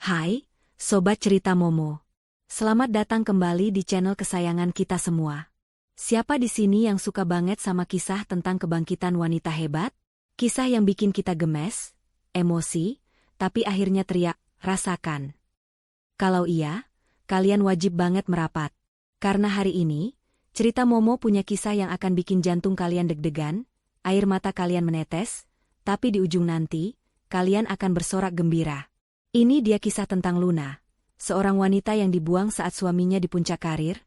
Hai, Sobat Cerita Momo. Selamat datang kembali di channel kesayangan kita semua. Siapa di sini yang suka banget sama kisah tentang kebangkitan wanita hebat? Kisah yang bikin kita gemes, emosi, tapi akhirnya teriak, rasakan. Kalau iya, kalian wajib banget merapat. Karena hari ini, Cerita Momo punya kisah yang akan bikin jantung kalian deg-degan, air mata kalian menetes, tapi di ujung nanti, kalian akan bersorak gembira. Ini dia kisah tentang Luna, seorang wanita yang dibuang saat suaminya di puncak karir,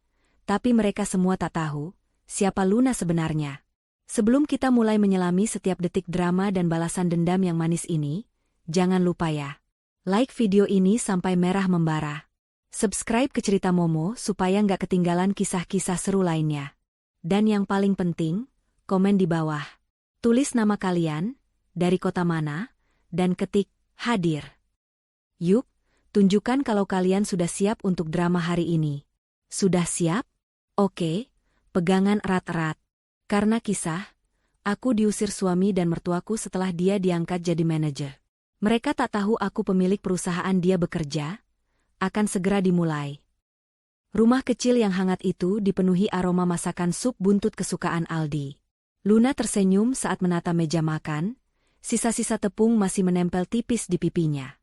tapi mereka semua tak tahu siapa Luna sebenarnya. Sebelum kita mulai menyelami setiap detik drama dan balasan dendam yang manis ini, jangan lupa ya, like video ini sampai merah membara. Subscribe ke Cerita Momo supaya nggak ketinggalan kisah-kisah seru lainnya. Dan yang paling penting, komen di bawah. Tulis nama kalian, dari kota mana, dan ketik hadir. Yuk, tunjukkan kalau kalian sudah siap untuk drama hari ini. Sudah siap? Oke, pegangan erat-erat. Karena kisah, aku diusir suami dan mertuaku setelah dia diangkat jadi manajer. Mereka tak tahu aku pemilik perusahaan dia bekerja, akan segera dimulai. Rumah kecil yang hangat itu dipenuhi aroma masakan sup buntut kesukaan Aldi. Luna tersenyum saat menata meja makan, sisa-sisa tepung masih menempel tipis di pipinya.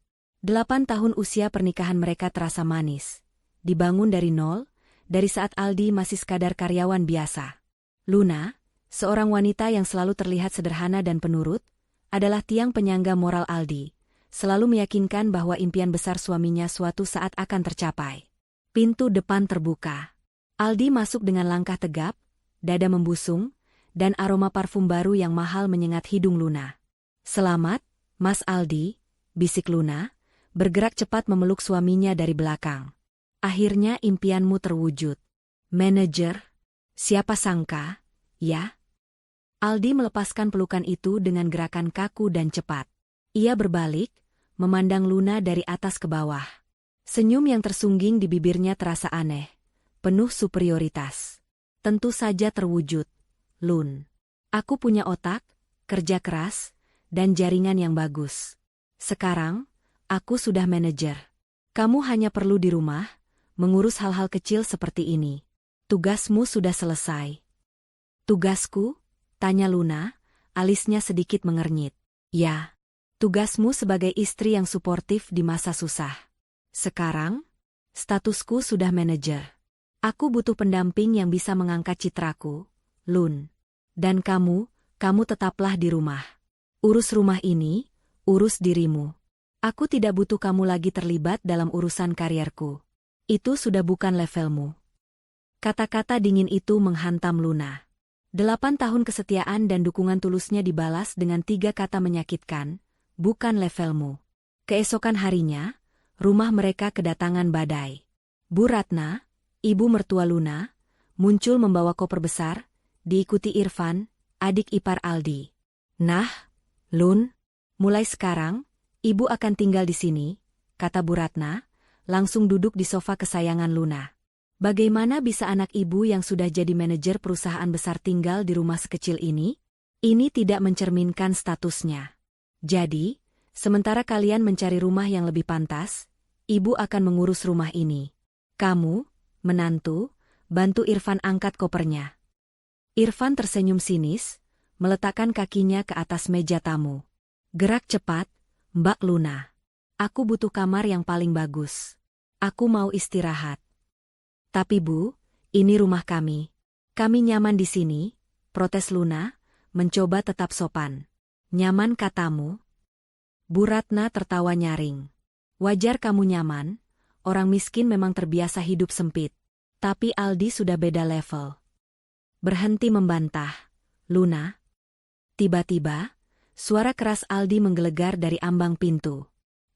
8 tahun usia pernikahan mereka terasa manis. Dibangun dari nol, dari saat Aldi masih sekadar karyawan biasa. Luna, seorang wanita yang selalu terlihat sederhana dan penurut, adalah tiang penyangga moral Aldi, selalu meyakinkan bahwa impian besar suaminya suatu saat akan tercapai. Pintu depan terbuka. Aldi masuk dengan langkah tegap, dada membusung, dan aroma parfum baru yang mahal menyengat hidung Luna. "Selamat, Mas Aldi," bisik Luna, bergerak cepat memeluk suaminya dari belakang. "Akhirnya impianmu terwujud. Manajer? Siapa sangka, ya?" Aldi melepaskan pelukan itu dengan gerakan kaku dan cepat. Ia berbalik, memandang Luna dari atas ke bawah. Senyum yang tersungging di bibirnya terasa aneh, penuh superioritas. "Tentu saja terwujud, Lun. Aku punya otak, kerja keras, dan jaringan yang bagus. Sekarang, aku sudah manajer. Kamu hanya perlu di rumah, mengurus hal-hal kecil seperti ini. Tugasmu sudah selesai." "Tugasku?" tanya Luna, alisnya sedikit mengernyit. "Ya, tugasmu sebagai istri yang suportif di masa susah. Sekarang, statusku sudah manajer. Aku butuh pendamping yang bisa mengangkat citraku, Lun. Dan kamu tetaplah di rumah. Urus rumah ini, urus dirimu. Aku tidak butuh kamu lagi terlibat dalam urusan karierku. Itu sudah bukan levelmu." Kata-kata dingin itu menghantam Luna. 8 tahun kesetiaan dan dukungan tulusnya dibalas dengan 3 kata menyakitkan, bukan levelmu. Keesokan harinya, rumah mereka kedatangan badai. Bu Ratna, ibu mertua Luna, muncul membawa koper besar, diikuti Irfan, adik ipar Aldi. "Nah, Lun, mulai sekarang, Ibu akan tinggal di sini," kata Bu Ratna, langsung duduk di sofa kesayangan Luna. Bagaimana bisa anak ibu yang sudah jadi manajer perusahaan besar tinggal di rumah sekecil ini? Ini tidak mencerminkan statusnya. "Jadi, sementara kalian mencari rumah yang lebih pantas, Ibu akan mengurus rumah ini. Kamu, menantu, bantu Irfan angkat kopernya." Irfan tersenyum sinis, meletakkan kakinya ke atas meja tamu. "Gerak cepat, Mbak Luna. Aku butuh kamar yang paling bagus. Aku mau istirahat." "Tapi Bu, ini rumah kami. Kami nyaman di sini," protes Luna, mencoba tetap sopan. "Nyaman katamu?" Bu Ratna tertawa nyaring. "Wajar kamu nyaman, orang miskin memang terbiasa hidup sempit. Tapi Aldi sudah beda level." "Berhenti membantah, Luna." Tiba-tiba, suara keras Aldi menggelegar dari ambang pintu.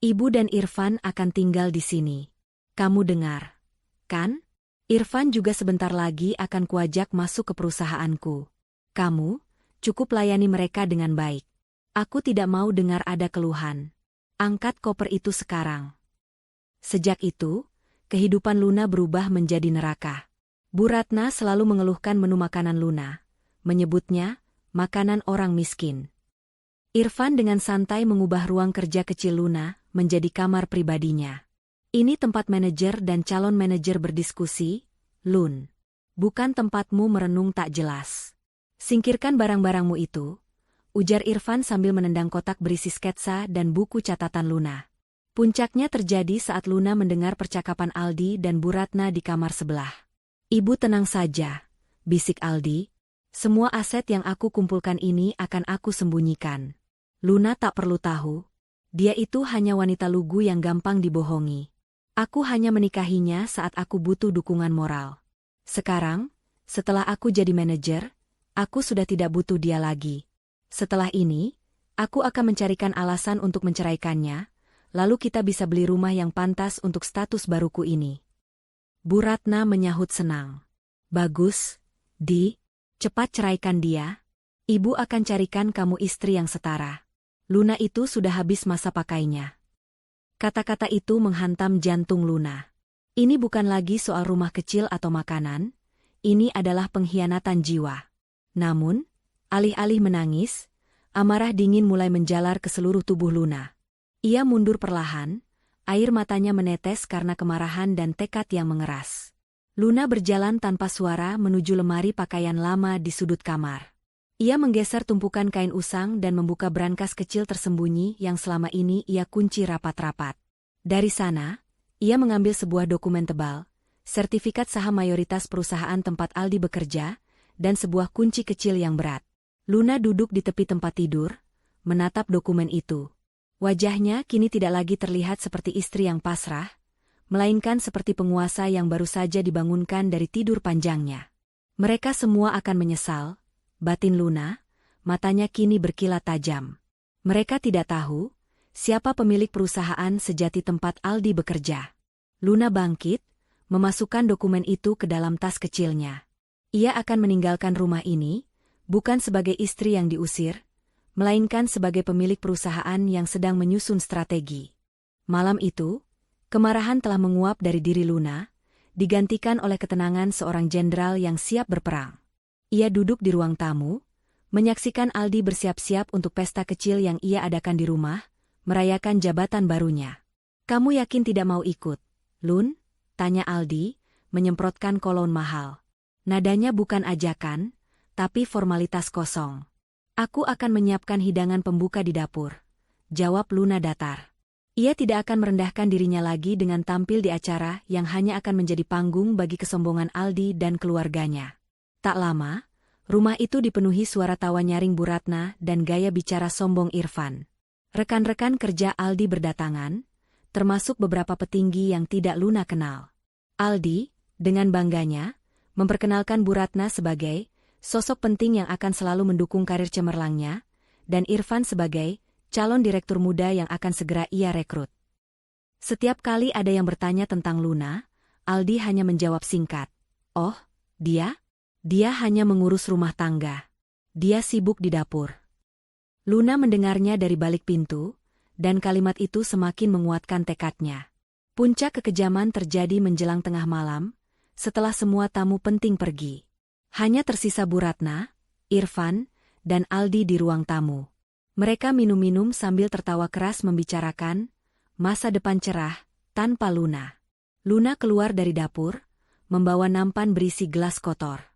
"Ibu dan Irfan akan tinggal di sini. Kamu dengar, kan? Irfan juga sebentar lagi akan kuajak masuk ke perusahaanku. Kamu, cukup layani mereka dengan baik. Aku tidak mau dengar ada keluhan. Angkat koper itu sekarang." Sejak itu, kehidupan Luna berubah menjadi neraka. Bu Ratna selalu mengeluhkan menu makanan Luna, menyebutnya makanan orang miskin. Irfan dengan santai mengubah ruang kerja kecil Luna menjadi kamar pribadinya. Ini tempat manajer dan calon manajer berdiskusi, Lun. Bukan tempatmu merenung tak jelas. Singkirkan barang-barangmu itu, ujar Irfan sambil menendang kotak berisi sketsa dan buku catatan Luna. Puncaknya terjadi saat Luna mendengar percakapan Aldi dan Bu Ratna di kamar sebelah. Ibu tenang saja, bisik Aldi. Semua aset yang aku kumpulkan ini akan aku sembunyikan. Luna tak perlu tahu. Dia itu hanya wanita lugu yang gampang dibohongi. Aku hanya menikahinya saat aku butuh dukungan moral. Sekarang, setelah aku jadi manajer, aku sudah tidak butuh dia lagi. Setelah ini, aku akan mencarikan alasan untuk menceraikannya, lalu kita bisa beli rumah yang pantas untuk status baruku ini. Bu Ratna menyahut senang. Bagus, Di. Cepat ceraikan dia. Ibu akan carikan kamu istri yang setara. Luna itu sudah habis masa pakainya. Kata-kata itu menghantam jantung Luna. Ini bukan lagi soal rumah kecil atau makanan, ini adalah pengkhianatan jiwa. Namun, alih-alih menangis, amarah dingin mulai menjalar ke seluruh tubuh Luna. Ia mundur perlahan, air matanya menetes karena kemarahan dan tekad yang mengeras. Luna berjalan tanpa suara menuju lemari pakaian lama di sudut kamar. Ia menggeser tumpukan kain usang dan membuka brankas kecil tersembunyi yang selama ini ia kunci rapat-rapat. Dari sana, ia mengambil sebuah dokumen tebal, sertifikat saham mayoritas perusahaan tempat Aldi bekerja, dan sebuah kunci kecil yang berat. Luna duduk di tepi tempat tidur, menatap dokumen itu. Wajahnya kini tidak lagi terlihat seperti istri yang pasrah, melainkan seperti penguasa yang baru saja dibangunkan dari tidur panjangnya. Mereka semua akan menyesal. Batin Luna, matanya kini berkilat tajam. Mereka tidak tahu siapa pemilik perusahaan sejati tempat Aldi bekerja. Luna bangkit, memasukkan dokumen itu ke dalam tas kecilnya. Ia akan meninggalkan rumah ini, bukan sebagai istri yang diusir, melainkan sebagai pemilik perusahaan yang sedang menyusun strategi. Malam itu, kemarahan telah menguap dari diri Luna, digantikan oleh ketenangan seorang jenderal yang siap berperang. Ia duduk di ruang tamu, menyaksikan Aldi bersiap-siap untuk pesta kecil yang ia adakan di rumah, merayakan jabatan barunya. "Kamu yakin tidak mau ikut, Lun?" tanya Aldi, menyemprotkan kolon mahal. Nadanya bukan ajakan, tapi formalitas kosong. "Aku akan menyiapkan hidangan pembuka di dapur," jawab Luna datar. Ia tidak akan merendahkan dirinya lagi dengan tampil di acara yang hanya akan menjadi panggung bagi kesombongan Aldi dan keluarganya. Tak lama, rumah itu dipenuhi suara tawa nyaring Bu Ratna dan gaya bicara sombong Irfan. Rekan-rekan kerja Aldi berdatangan, termasuk beberapa petinggi yang tidak Luna kenal. Aldi, dengan bangganya, memperkenalkan Bu Ratna sebagai sosok penting yang akan selalu mendukung karir cemerlangnya, dan Irfan sebagai calon direktur muda yang akan segera ia rekrut. Setiap kali ada yang bertanya tentang Luna, Aldi hanya menjawab singkat, "Oh, dia? Dia hanya mengurus rumah tangga. Dia sibuk di dapur." Luna mendengarnya dari balik pintu, dan kalimat itu semakin menguatkan tekadnya. Puncak kekejaman terjadi menjelang tengah malam, setelah semua tamu penting pergi. Hanya tersisa Bu Ratna, Irfan, dan Aldi di ruang tamu. Mereka minum-minum sambil tertawa keras membicarakan masa depan cerah tanpa Luna. Luna keluar dari dapur, membawa nampan berisi gelas kotor.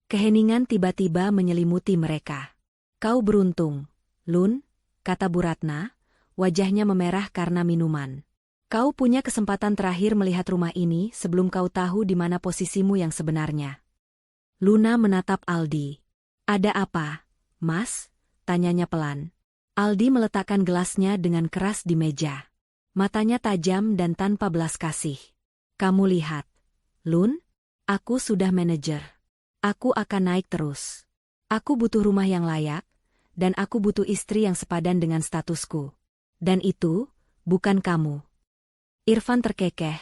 Keheningan tiba-tiba menyelimuti mereka. "Kau beruntung, Lun," kata Bu Ratna, wajahnya memerah karena minuman. "Kau punya kesempatan terakhir melihat rumah ini sebelum kau tahu di mana posisimu yang sebenarnya." Luna menatap Aldi. "Ada apa, Mas?" tanyanya pelan. Aldi meletakkan gelasnya dengan keras di meja. Matanya tajam dan tanpa belas kasih. "Kamu lihat, Lun, aku sudah manajer. Aku akan naik terus. Aku butuh rumah yang layak, dan aku butuh istri yang sepadan dengan statusku. Dan itu, bukan kamu." Irfan terkekeh.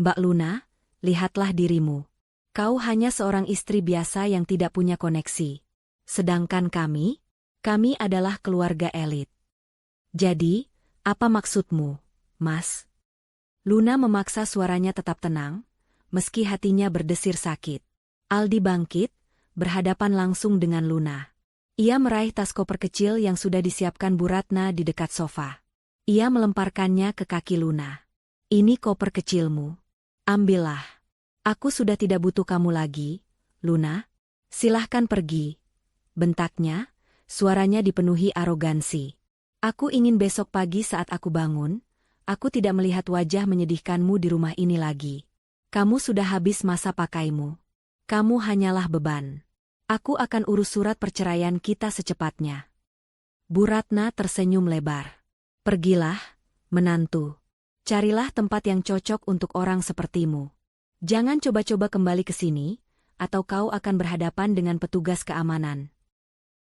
"Mbak Luna, lihatlah dirimu. Kau hanya seorang istri biasa yang tidak punya koneksi. Sedangkan kami adalah keluarga elit. Jadi, apa maksudmu, Mas?" Luna memaksa suaranya tetap tenang, meski hatinya berdesir sakit. Aldi bangkit, berhadapan langsung dengan Luna. Ia meraih tas koper kecil yang sudah disiapkan Bu Ratna di dekat sofa. Ia melemparkannya ke kaki Luna. Ini koper kecilmu. Ambillah. Aku sudah tidak butuh kamu lagi, Luna. Silahkan pergi. Bentaknya, suaranya dipenuhi arogansi. Aku ingin besok pagi saat aku bangun, aku tidak melihat wajah menyedihkanmu di rumah ini lagi. Kamu sudah habis masa pakaimu. Kamu hanyalah beban. Aku akan urus surat perceraian kita secepatnya. Bu Ratna tersenyum lebar. Pergilah, menantu. Carilah tempat yang cocok untuk orang sepertimu. Jangan coba-coba kembali ke sini, atau kau akan berhadapan dengan petugas keamanan.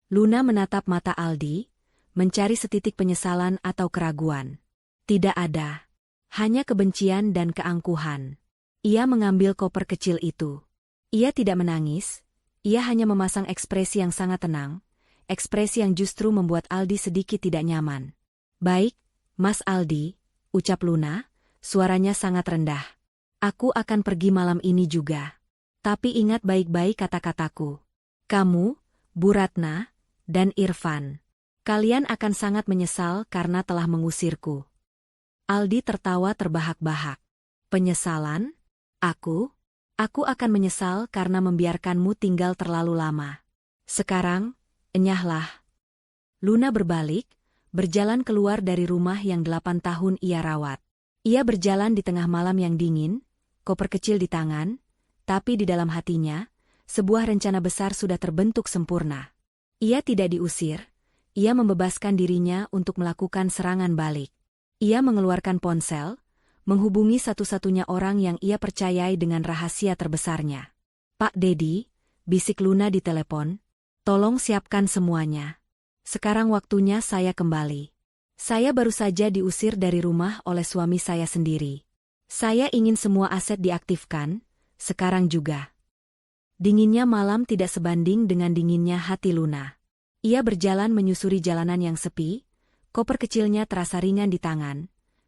Luna menatap mata Aldi, mencari setitik penyesalan atau keraguan. Tidak ada. Hanya kebencian dan keangkuhan. Ia mengambil koper kecil itu. Ia tidak menangis, ia hanya memasang ekspresi yang sangat tenang, ekspresi yang justru membuat Aldi sedikit tidak nyaman. Baik, Mas Aldi, ucap Luna, suaranya sangat rendah. Aku akan pergi malam ini juga. Tapi ingat baik-baik kata-kataku. Kamu, Bu Ratna, dan Irfan. Kalian akan sangat menyesal karena telah mengusirku. Aldi tertawa terbahak-bahak. Penyesalan? Aku akan menyesal karena membiarkanmu tinggal terlalu lama. Sekarang, enyahlah. Luna berbalik, berjalan keluar dari rumah yang 8 tahun ia rawat. Ia berjalan di tengah malam yang dingin, koper kecil di tangan, tapi di dalam hatinya, sebuah rencana besar sudah terbentuk sempurna. Ia tidak diusir, ia membebaskan dirinya untuk melakukan serangan balik. Ia mengeluarkan ponsel, menghubungi satu-satunya orang yang ia percayai dengan rahasia terbesarnya. Pak Dedi, bisik Luna di telepon, tolong siapkan semuanya. Sekarang waktunya saya kembali. Saya baru saja diusir dari rumah oleh suami saya sendiri. Saya ingin semua aset diaktifkan, sekarang juga. Dinginnya malam tidak sebanding dengan dinginnya hati Luna. Ia berjalan menyusuri jalanan yang sepi, koper kecilnya terasa ringan di tangan,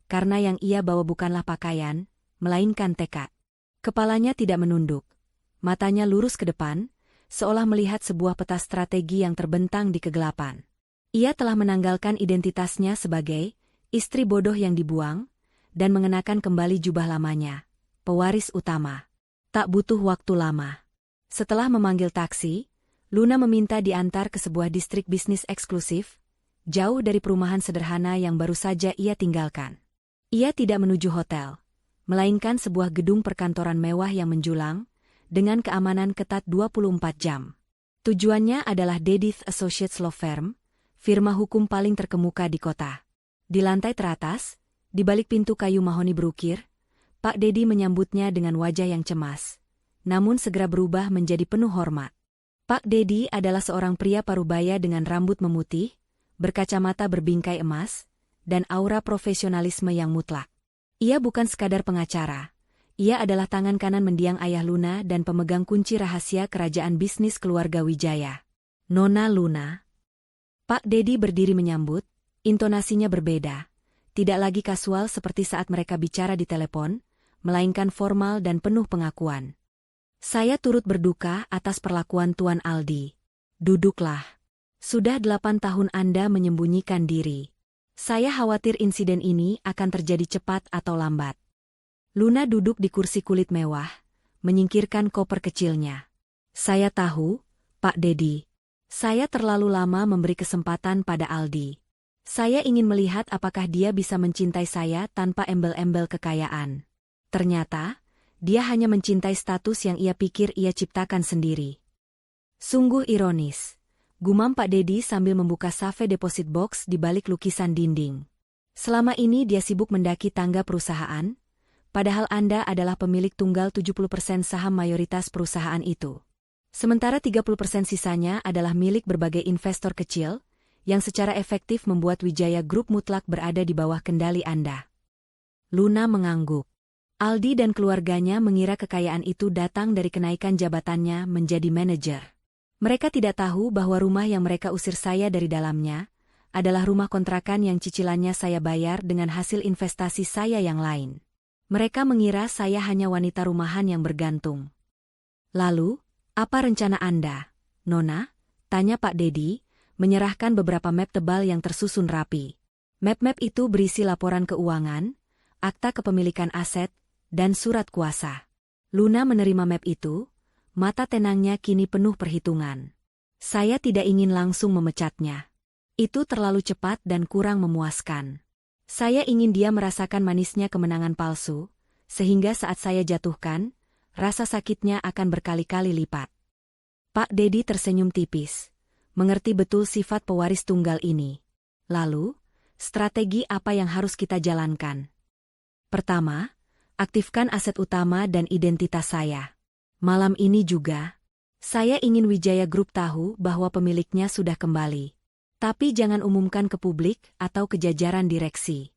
karena yang ia bawa bukanlah pakaian, melainkan tekad. Kepalanya tidak menunduk, matanya lurus ke depan, seolah melihat sebuah peta strategi yang terbentang di kegelapan. Ia telah menanggalkan identitasnya sebagai istri bodoh yang dibuang, dan mengenakan kembali jubah lamanya, pewaris utama. Tak butuh waktu lama. Setelah memanggil taksi, Luna meminta diantar ke sebuah distrik bisnis eksklusif, jauh dari perumahan sederhana yang baru saja ia tinggalkan. Ia tidak menuju hotel, melainkan sebuah gedung perkantoran mewah yang menjulang, dengan keamanan ketat 24 jam. Tujuannya adalah Dedith Associates Law Firm, firma hukum paling terkemuka di kota. Di lantai teratas, di balik pintu kayu mahoni berukir, Pak Dedi menyambutnya dengan wajah yang cemas, namun segera berubah menjadi penuh hormat. Pak Dedi adalah seorang pria parubaya dengan rambut memutih, berkacamata berbingkai emas, dan aura profesionalisme yang mutlak. Ia bukan sekadar pengacara, ia adalah tangan kanan mendiang ayah Luna dan pemegang kunci rahasia kerajaan bisnis keluarga Wijaya. Nona Luna. Pak Dedi berdiri menyambut, intonasinya berbeda, tidak lagi kasual seperti saat mereka bicara di telepon, melainkan formal dan penuh pengakuan. Saya turut berduka atas perlakuan Tuan Aldi. Duduklah. Sudah 8 tahun Anda menyembunyikan diri. Saya khawatir insiden ini akan terjadi cepat atau lambat. Luna duduk di kursi kulit mewah, menyingkirkan koper kecilnya. Saya tahu, Pak Dedi. Saya terlalu lama memberi kesempatan pada Aldi. Saya ingin melihat apakah dia bisa mencintai saya tanpa embel-embel kekayaan. Ternyata, dia hanya mencintai status yang ia pikir ia ciptakan sendiri. Sungguh ironis, gumam Pak Dedi sambil membuka save deposit box di balik lukisan dinding. Selama ini dia sibuk mendaki tangga perusahaan, padahal Anda adalah pemilik tunggal 70% saham mayoritas perusahaan itu. Sementara 30% sisanya adalah milik berbagai investor kecil, yang secara efektif membuat Wijaya Group mutlak berada di bawah kendali Anda. Luna mengangguk. Aldi dan keluarganya mengira kekayaan itu datang dari kenaikan jabatannya menjadi manajer. Mereka tidak tahu bahwa rumah yang mereka usir saya dari dalamnya adalah rumah kontrakan yang cicilannya saya bayar dengan hasil investasi saya yang lain. Mereka mengira saya hanya wanita rumahan yang bergantung. Lalu, apa rencana Anda, Nona? Tanya Pak Dedi, menyerahkan beberapa map tebal yang tersusun rapi. Map-map itu berisi laporan keuangan, akta kepemilikan aset, dan surat kuasa. Luna menerima map itu, mata tenangnya kini penuh perhitungan. Saya tidak ingin langsung memecatnya. Itu terlalu cepat dan kurang memuaskan. Saya ingin dia merasakan manisnya kemenangan palsu, sehingga saat saya jatuhkan, rasa sakitnya akan berkali-kali lipat. Pak Dedi tersenyum tipis, mengerti betul sifat pewaris tunggal ini. Lalu, strategi apa yang harus kita jalankan? Pertama, aktifkan aset utama dan identitas saya. Malam ini juga, saya ingin Wijaya Group tahu bahwa pemiliknya sudah kembali. Tapi jangan umumkan ke publik atau ke jajaran direksi.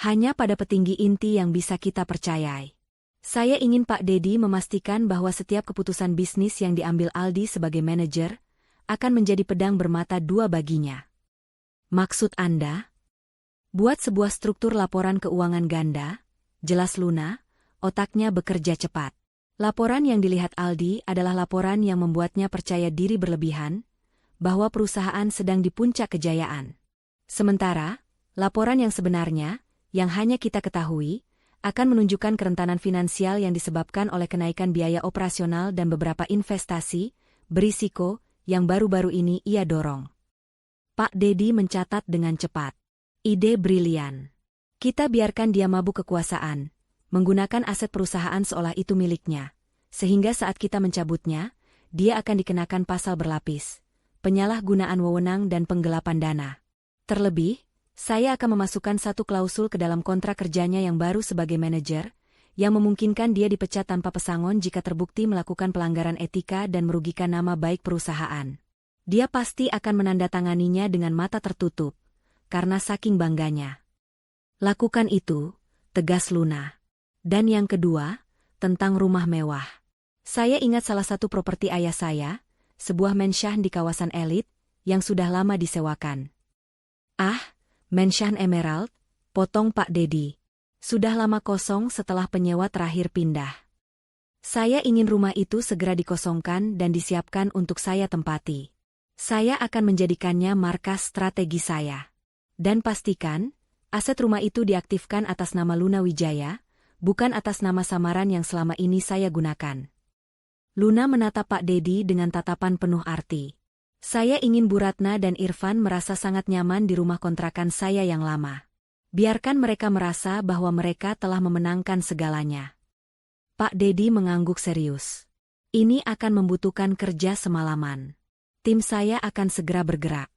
Hanya pada petinggi inti yang bisa kita percayai. Saya ingin Pak Dedi memastikan bahwa setiap keputusan bisnis yang diambil Aldi sebagai manajer akan menjadi pedang bermata dua baginya. Maksud Anda? Buat sebuah struktur laporan keuangan ganda, jelas Luna, otaknya bekerja cepat. Laporan yang dilihat Aldi adalah laporan yang membuatnya percaya diri berlebihan, bahwa perusahaan sedang di puncak kejayaan. Sementara, laporan yang sebenarnya, yang hanya kita ketahui, akan menunjukkan kerentanan finansial yang disebabkan oleh kenaikan biaya operasional dan beberapa investasi, berisiko, yang baru-baru ini ia dorong. Pak Dedi mencatat dengan cepat. Ide brilian. Kita biarkan dia mabuk kekuasaan, menggunakan aset perusahaan seolah itu miliknya, sehingga saat kita mencabutnya, dia akan dikenakan pasal berlapis, penyalahgunaan wewenang dan penggelapan dana. Terlebih, saya akan memasukkan satu klausul ke dalam kontrak kerjanya yang baru sebagai manajer, yang memungkinkan dia dipecat tanpa pesangon jika terbukti melakukan pelanggaran etika dan merugikan nama baik perusahaan. Dia pasti akan menandatanganinya dengan mata tertutup, karena saking bangganya. Lakukan itu, tegas Luna. Dan yang kedua, tentang rumah mewah. Saya ingat salah satu properti ayah saya, sebuah mansion di kawasan elit, yang sudah lama disewakan. Ah, mansion Emerald, potong Pak Dedi. Sudah lama kosong setelah penyewa terakhir pindah. Saya ingin rumah itu segera dikosongkan dan disiapkan untuk saya tempati. Saya akan menjadikannya markas strategi saya. Dan pastikan, aset rumah itu diaktifkan atas nama Luna Wijaya, bukan atas nama samaran yang selama ini saya gunakan. Luna menatap Pak Dedi dengan tatapan penuh arti. Saya ingin Bu Ratna dan Irfan merasa sangat nyaman di rumah kontrakan saya yang lama. Biarkan mereka merasa bahwa mereka telah memenangkan segalanya. Pak Dedi mengangguk serius. Ini akan membutuhkan kerja semalaman. Tim saya akan segera bergerak.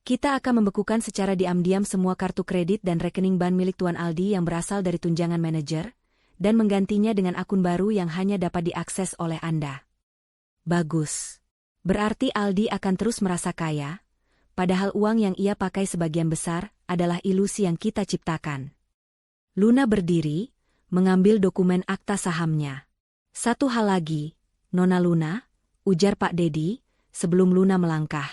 Kita akan membekukan secara diam-diam semua kartu kredit dan rekening bank milik Tuan Aldi yang berasal dari tunjangan manajer, dan menggantinya dengan akun baru yang hanya dapat diakses oleh Anda. Bagus. Berarti Aldi akan terus merasa kaya, padahal uang yang ia pakai sebagian besar adalah ilusi yang kita ciptakan. Luna berdiri, mengambil dokumen akta sahamnya. Satu hal lagi, Nona Luna, ujar Pak Dedi, sebelum Luna melangkah.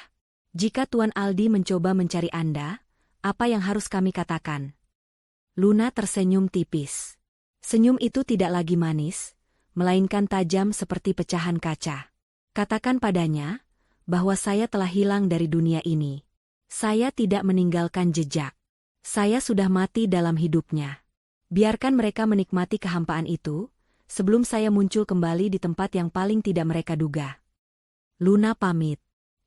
Jika Tuan Aldi mencoba mencari Anda, apa yang harus kami katakan? Luna tersenyum tipis. Senyum itu tidak lagi manis, melainkan tajam seperti pecahan kaca. Katakan padanya, bahwa saya telah hilang dari dunia ini. Saya tidak meninggalkan jejak. Saya sudah mati dalam hidupnya. Biarkan mereka menikmati kehampaan itu, sebelum saya muncul kembali di tempat yang paling tidak mereka duga. Luna pamit.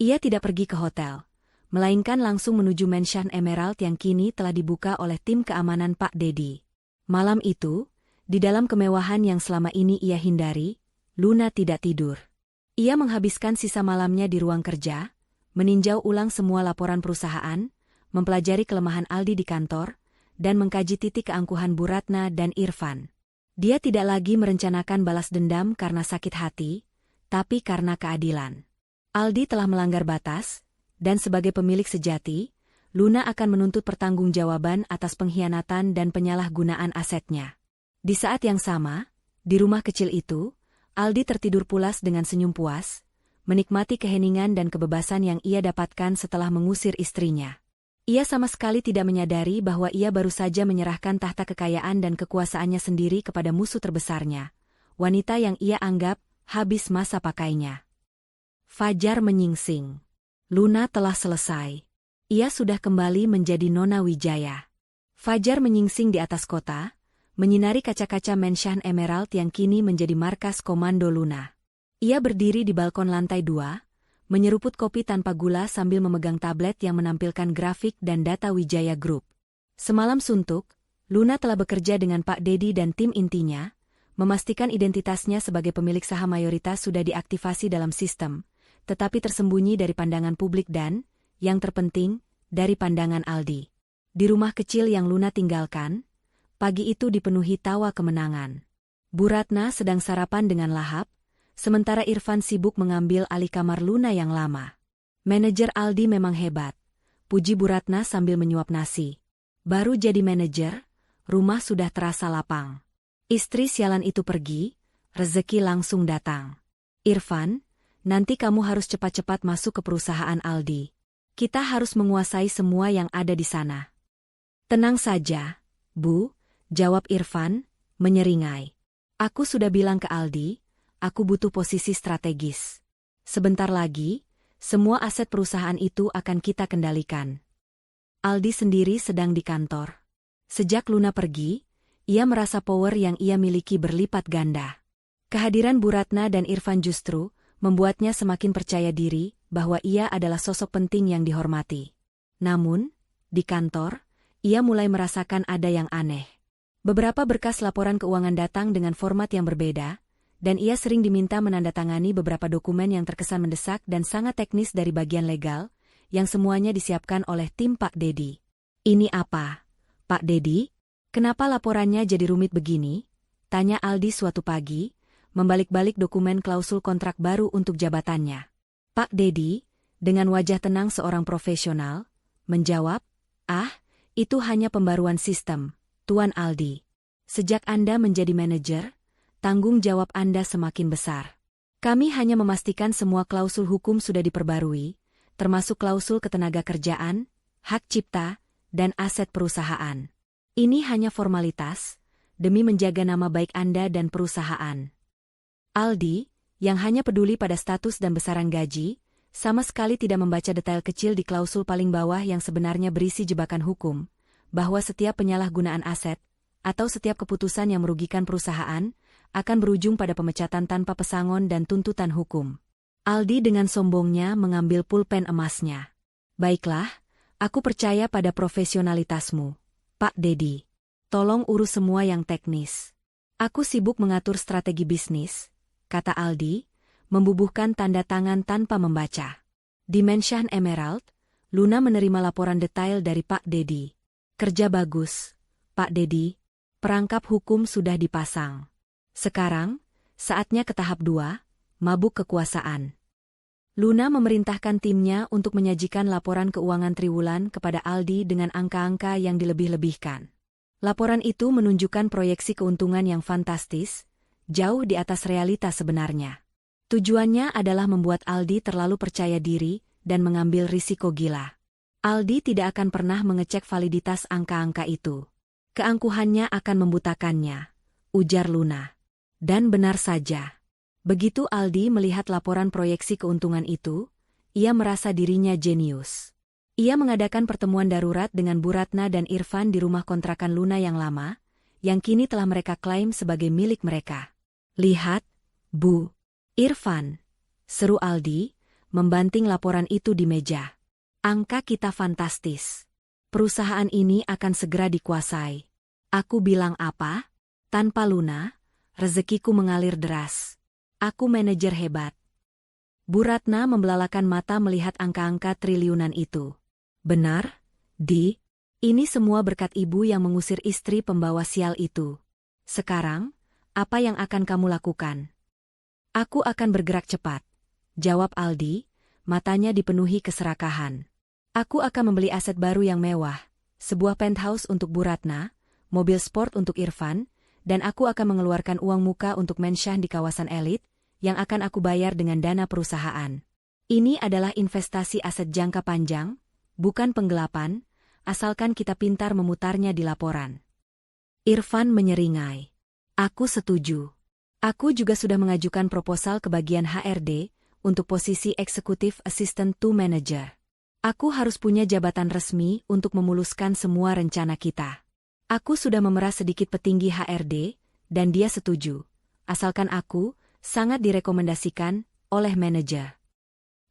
Ia tidak pergi ke hotel, melainkan langsung menuju mansion Emerald yang kini telah dibuka oleh tim keamanan Pak Dedi. Malam itu, di dalam kemewahan yang selama ini ia hindari, Luna tidak tidur. Ia menghabiskan sisa malamnya di ruang kerja, meninjau ulang semua laporan perusahaan, mempelajari kelemahan Aldi di kantor, dan mengkaji titik keangkuhan Bu Ratna dan Irfan. Dia tidak lagi merencanakan balas dendam karena sakit hati, tapi karena keadilan. Aldi telah melanggar batas, dan sebagai pemilik sejati, Luna akan menuntut pertanggungjawaban atas pengkhianatan dan penyalahgunaan asetnya. Di saat yang sama, di rumah kecil itu, Aldi tertidur pulas dengan senyum puas, menikmati keheningan dan kebebasan yang ia dapatkan setelah mengusir istrinya. Ia sama sekali tidak menyadari bahwa ia baru saja menyerahkan tahta kekayaan dan kekuasaannya sendiri kepada musuh terbesarnya, wanita yang ia anggap habis masa pakainya. Fajar menyingsing. Luna telah selesai. Ia sudah kembali menjadi Nona Wijaya. Fajar menyingsing di atas kota, menyinari kaca-kaca Mansion Emerald yang kini menjadi markas komando Luna. Ia berdiri di balkon lantai 2, menyeruput kopi tanpa gula sambil memegang tablet yang menampilkan grafik dan data Wijaya Group. Semalam suntuk, Luna telah bekerja dengan Pak Dedi dan tim intinya, memastikan identitasnya sebagai pemilik saham mayoritas sudah diaktifasi dalam sistem, tetapi tersembunyi dari pandangan publik dan, yang terpenting, dari pandangan Aldi. Di rumah kecil yang Luna tinggalkan, pagi itu dipenuhi tawa kemenangan. Bu Ratna sedang sarapan dengan lahap, sementara Irfan sibuk mengambil alih kamar Luna yang lama. Manajer Aldi memang hebat, puji Bu Ratna sambil menyuap nasi. Baru jadi manajer, rumah sudah terasa lapang. Istri sialan itu pergi, rezeki langsung datang. Irfan, nanti kamu harus cepat-cepat masuk ke perusahaan Aldi. Kita harus menguasai semua yang ada di sana. Tenang saja, Bu, jawab Irfan, menyeringai. Aku sudah bilang ke Aldi, aku butuh posisi strategis. Sebentar lagi, semua aset perusahaan itu akan kita kendalikan. Aldi sendiri sedang di kantor. Sejak Luna pergi, ia merasa power yang ia miliki berlipat ganda. Kehadiran Bu Ratna dan Irfan justru membuatnya semakin percaya diri bahwa ia adalah sosok penting yang dihormati. Namun, di kantor, ia mulai merasakan ada yang aneh. Beberapa berkas laporan keuangan datang dengan format yang berbeda, dan ia sering diminta menandatangani beberapa dokumen yang terkesan mendesak dan sangat teknis dari bagian legal, yang semuanya disiapkan oleh tim Pak Dedi. Ini apa, Pak Dedi? Kenapa laporannya jadi rumit begini? Tanya Aldi suatu pagi, membalik-balik dokumen klausul kontrak baru untuk jabatannya. Pak Dedi, dengan wajah tenang seorang profesional, menjawab, itu hanya pembaruan sistem, Tuan Aldi. Sejak Anda menjadi manajer, tanggung jawab Anda semakin besar. Kami hanya memastikan semua klausul hukum sudah diperbarui, termasuk klausul ketenagakerjaan, hak cipta, dan aset perusahaan. Ini hanya formalitas, demi menjaga nama baik Anda dan perusahaan. Aldi, yang hanya peduli pada status dan besaran gaji, sama sekali tidak membaca detail kecil di klausul paling bawah yang sebenarnya berisi jebakan hukum, bahwa setiap penyalahgunaan aset, atau setiap keputusan yang merugikan perusahaan, akan berujung pada pemecatan tanpa pesangon dan tuntutan hukum. Aldi dengan sombongnya mengambil pulpen emasnya. Baiklah, aku percaya pada profesionalitasmu, Pak Dedi. Tolong urus semua yang teknis. Aku sibuk mengatur strategi bisnis, kata Aldi, membubuhkan tanda tangan tanpa membaca. Di Mansion Emerald, Luna menerima laporan detail dari Pak Dedi. Kerja bagus, Pak Dedi. Perangkap hukum sudah dipasang. Sekarang, saatnya ke tahap 2, mabuk kekuasaan. Luna memerintahkan timnya untuk menyajikan laporan keuangan triwulan kepada Aldi dengan angka-angka yang dilebih-lebihkan. Laporan itu menunjukkan proyeksi keuntungan yang fantastis, jauh di atas realitas sebenarnya. Tujuannya adalah membuat Aldi terlalu percaya diri dan mengambil risiko gila. Aldi tidak akan pernah mengecek validitas angka-angka itu. Keangkuhannya akan membutakannya, ujar Luna. Dan benar saja. Begitu Aldi melihat laporan proyeksi keuntungan itu, ia merasa dirinya jenius. Ia mengadakan pertemuan darurat dengan Bu Ratna dan Irfan di rumah kontrakan Luna yang lama, yang kini telah mereka klaim sebagai milik mereka. Lihat, Bu. Irfan, seru Aldi, membanting laporan itu di meja. Angka kita fantastis. Perusahaan ini akan segera dikuasai. Aku bilang apa? Tanpa Luna, rezekiku mengalir deras. Aku manajer hebat. Bu Ratna membelalakan mata melihat angka-angka triliunan itu. Benar, Di. Ini semua berkat ibu yang mengusir istri pembawa sial itu. Sekarang, apa yang akan kamu lakukan? Aku akan bergerak cepat, jawab Aldi, matanya dipenuhi keserakahan. Aku akan membeli aset baru yang mewah, sebuah penthouse untuk Bu Ratna, mobil sport untuk Irfan, dan aku akan mengeluarkan uang muka untuk mansion di kawasan elit, yang akan aku bayar dengan dana perusahaan. Ini adalah investasi aset jangka panjang, bukan penggelapan, asalkan kita pintar memutarnya di laporan. Irfan menyeringai. Aku setuju. Aku juga sudah mengajukan proposal ke bagian HRD untuk posisi Executive Assistant to Manager. Aku harus punya jabatan resmi untuk memuluskan semua rencana kita. Aku sudah memeras sedikit petinggi HRD, dan dia setuju. Asalkan aku, sangat direkomendasikan, oleh manajer.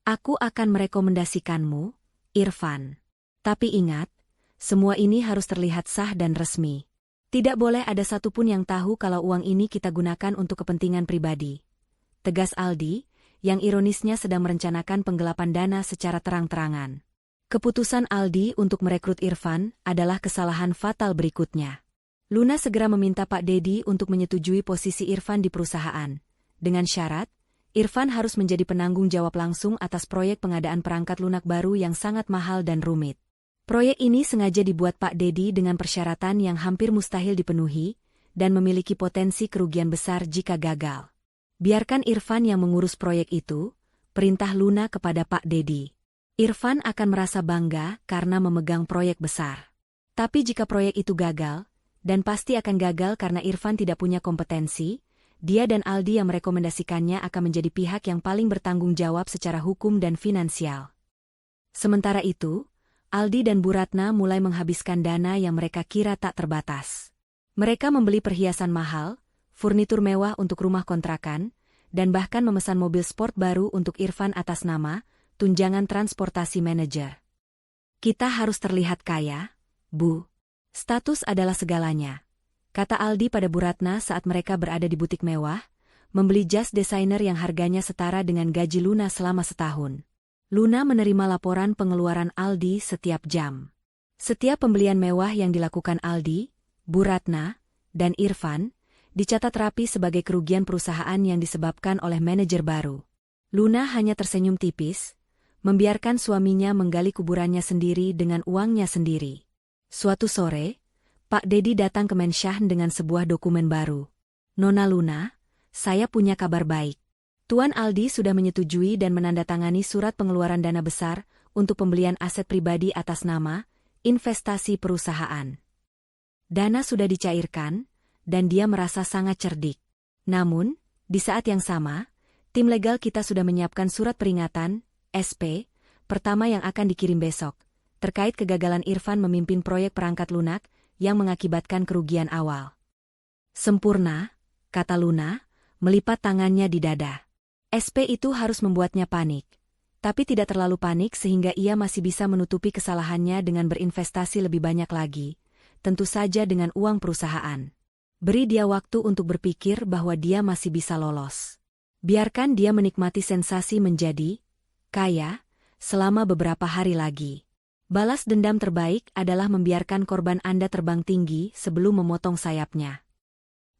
Aku akan merekomendasikanmu, Irfan. Tapi ingat, semua ini harus terlihat sah dan resmi. Tidak boleh ada satupun yang tahu kalau uang ini kita gunakan untuk kepentingan pribadi. Tegas Aldi, yang ironisnya sedang merencanakan penggelapan dana secara terang-terangan. Keputusan Aldi untuk merekrut Irfan adalah kesalahan fatal berikutnya. Luna segera meminta Pak Dedi untuk menyetujui posisi Irfan di perusahaan. Dengan syarat, Irfan harus menjadi penanggung jawab langsung atas proyek pengadaan perangkat lunak baru yang sangat mahal dan rumit. Proyek ini sengaja dibuat Pak Dedi dengan persyaratan yang hampir mustahil dipenuhi, dan memiliki potensi kerugian besar jika gagal. Biarkan Irfan yang mengurus proyek itu, perintah Luna kepada Pak Dedi. Irfan akan merasa bangga karena memegang proyek besar. Tapi jika proyek itu gagal, dan pasti akan gagal karena Irfan tidak punya kompetensi, dia dan Aldi yang merekomendasikannya akan menjadi pihak yang paling bertanggung jawab secara hukum dan finansial. Sementara itu, Aldi dan Bu Ratna mulai menghabiskan dana yang mereka kira tak terbatas. Mereka membeli perhiasan mahal, furnitur mewah untuk rumah kontrakan, dan bahkan memesan mobil sport baru untuk Irfan atas nama tunjangan transportasi manajer. Kita harus terlihat kaya, Bu. Status adalah segalanya, kata Aldi pada Bu Ratna saat mereka berada di butik mewah, membeli jas desainer yang harganya setara dengan gaji Luna selama setahun. Luna menerima laporan pengeluaran Aldi setiap jam. Setiap pembelian mewah yang dilakukan Aldi, Bu Ratna, dan Irfan, dicatat rapi sebagai kerugian perusahaan yang disebabkan oleh manajer baru. Luna hanya tersenyum tipis, membiarkan suaminya menggali kuburannya sendiri dengan uangnya sendiri. Suatu sore, Pak Dedi datang ke Mensyah dengan sebuah dokumen baru. Nona Luna, saya punya kabar baik. Tuan Aldi sudah menyetujui dan menandatangani surat pengeluaran dana besar untuk pembelian aset pribadi atas nama investasi perusahaan. Dana sudah dicairkan, dan dia merasa sangat cerdik. Namun, di saat yang sama, tim legal kita sudah menyiapkan surat peringatan, SP, pertama yang akan dikirim besok, terkait kegagalan Irfan memimpin proyek perangkat lunak yang mengakibatkan kerugian awal. Sempurna, kata Luna, melipat tangannya di dada. SP itu harus membuatnya panik, tapi tidak terlalu panik sehingga ia masih bisa menutupi kesalahannya dengan berinvestasi lebih banyak lagi, tentu saja dengan uang perusahaan. Beri dia waktu untuk berpikir bahwa dia masih bisa lolos. Biarkan dia menikmati sensasi menjadi kaya selama beberapa hari lagi. Balas dendam terbaik adalah membiarkan korban Anda terbang tinggi sebelum memotong sayapnya.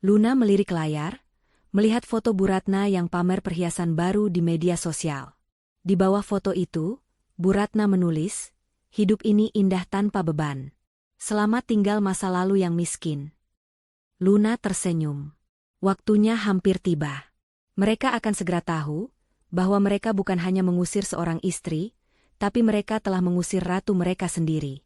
Luna melirik layar, melihat foto Bu Ratna yang pamer perhiasan baru di media sosial. Di bawah foto itu, Bu Ratna menulis, "Hidup ini indah tanpa beban. Selamat tinggal masa lalu yang miskin." Luna tersenyum. Waktunya hampir tiba. Mereka akan segera tahu bahwa mereka bukan hanya mengusir seorang istri, tapi mereka telah mengusir ratu mereka sendiri.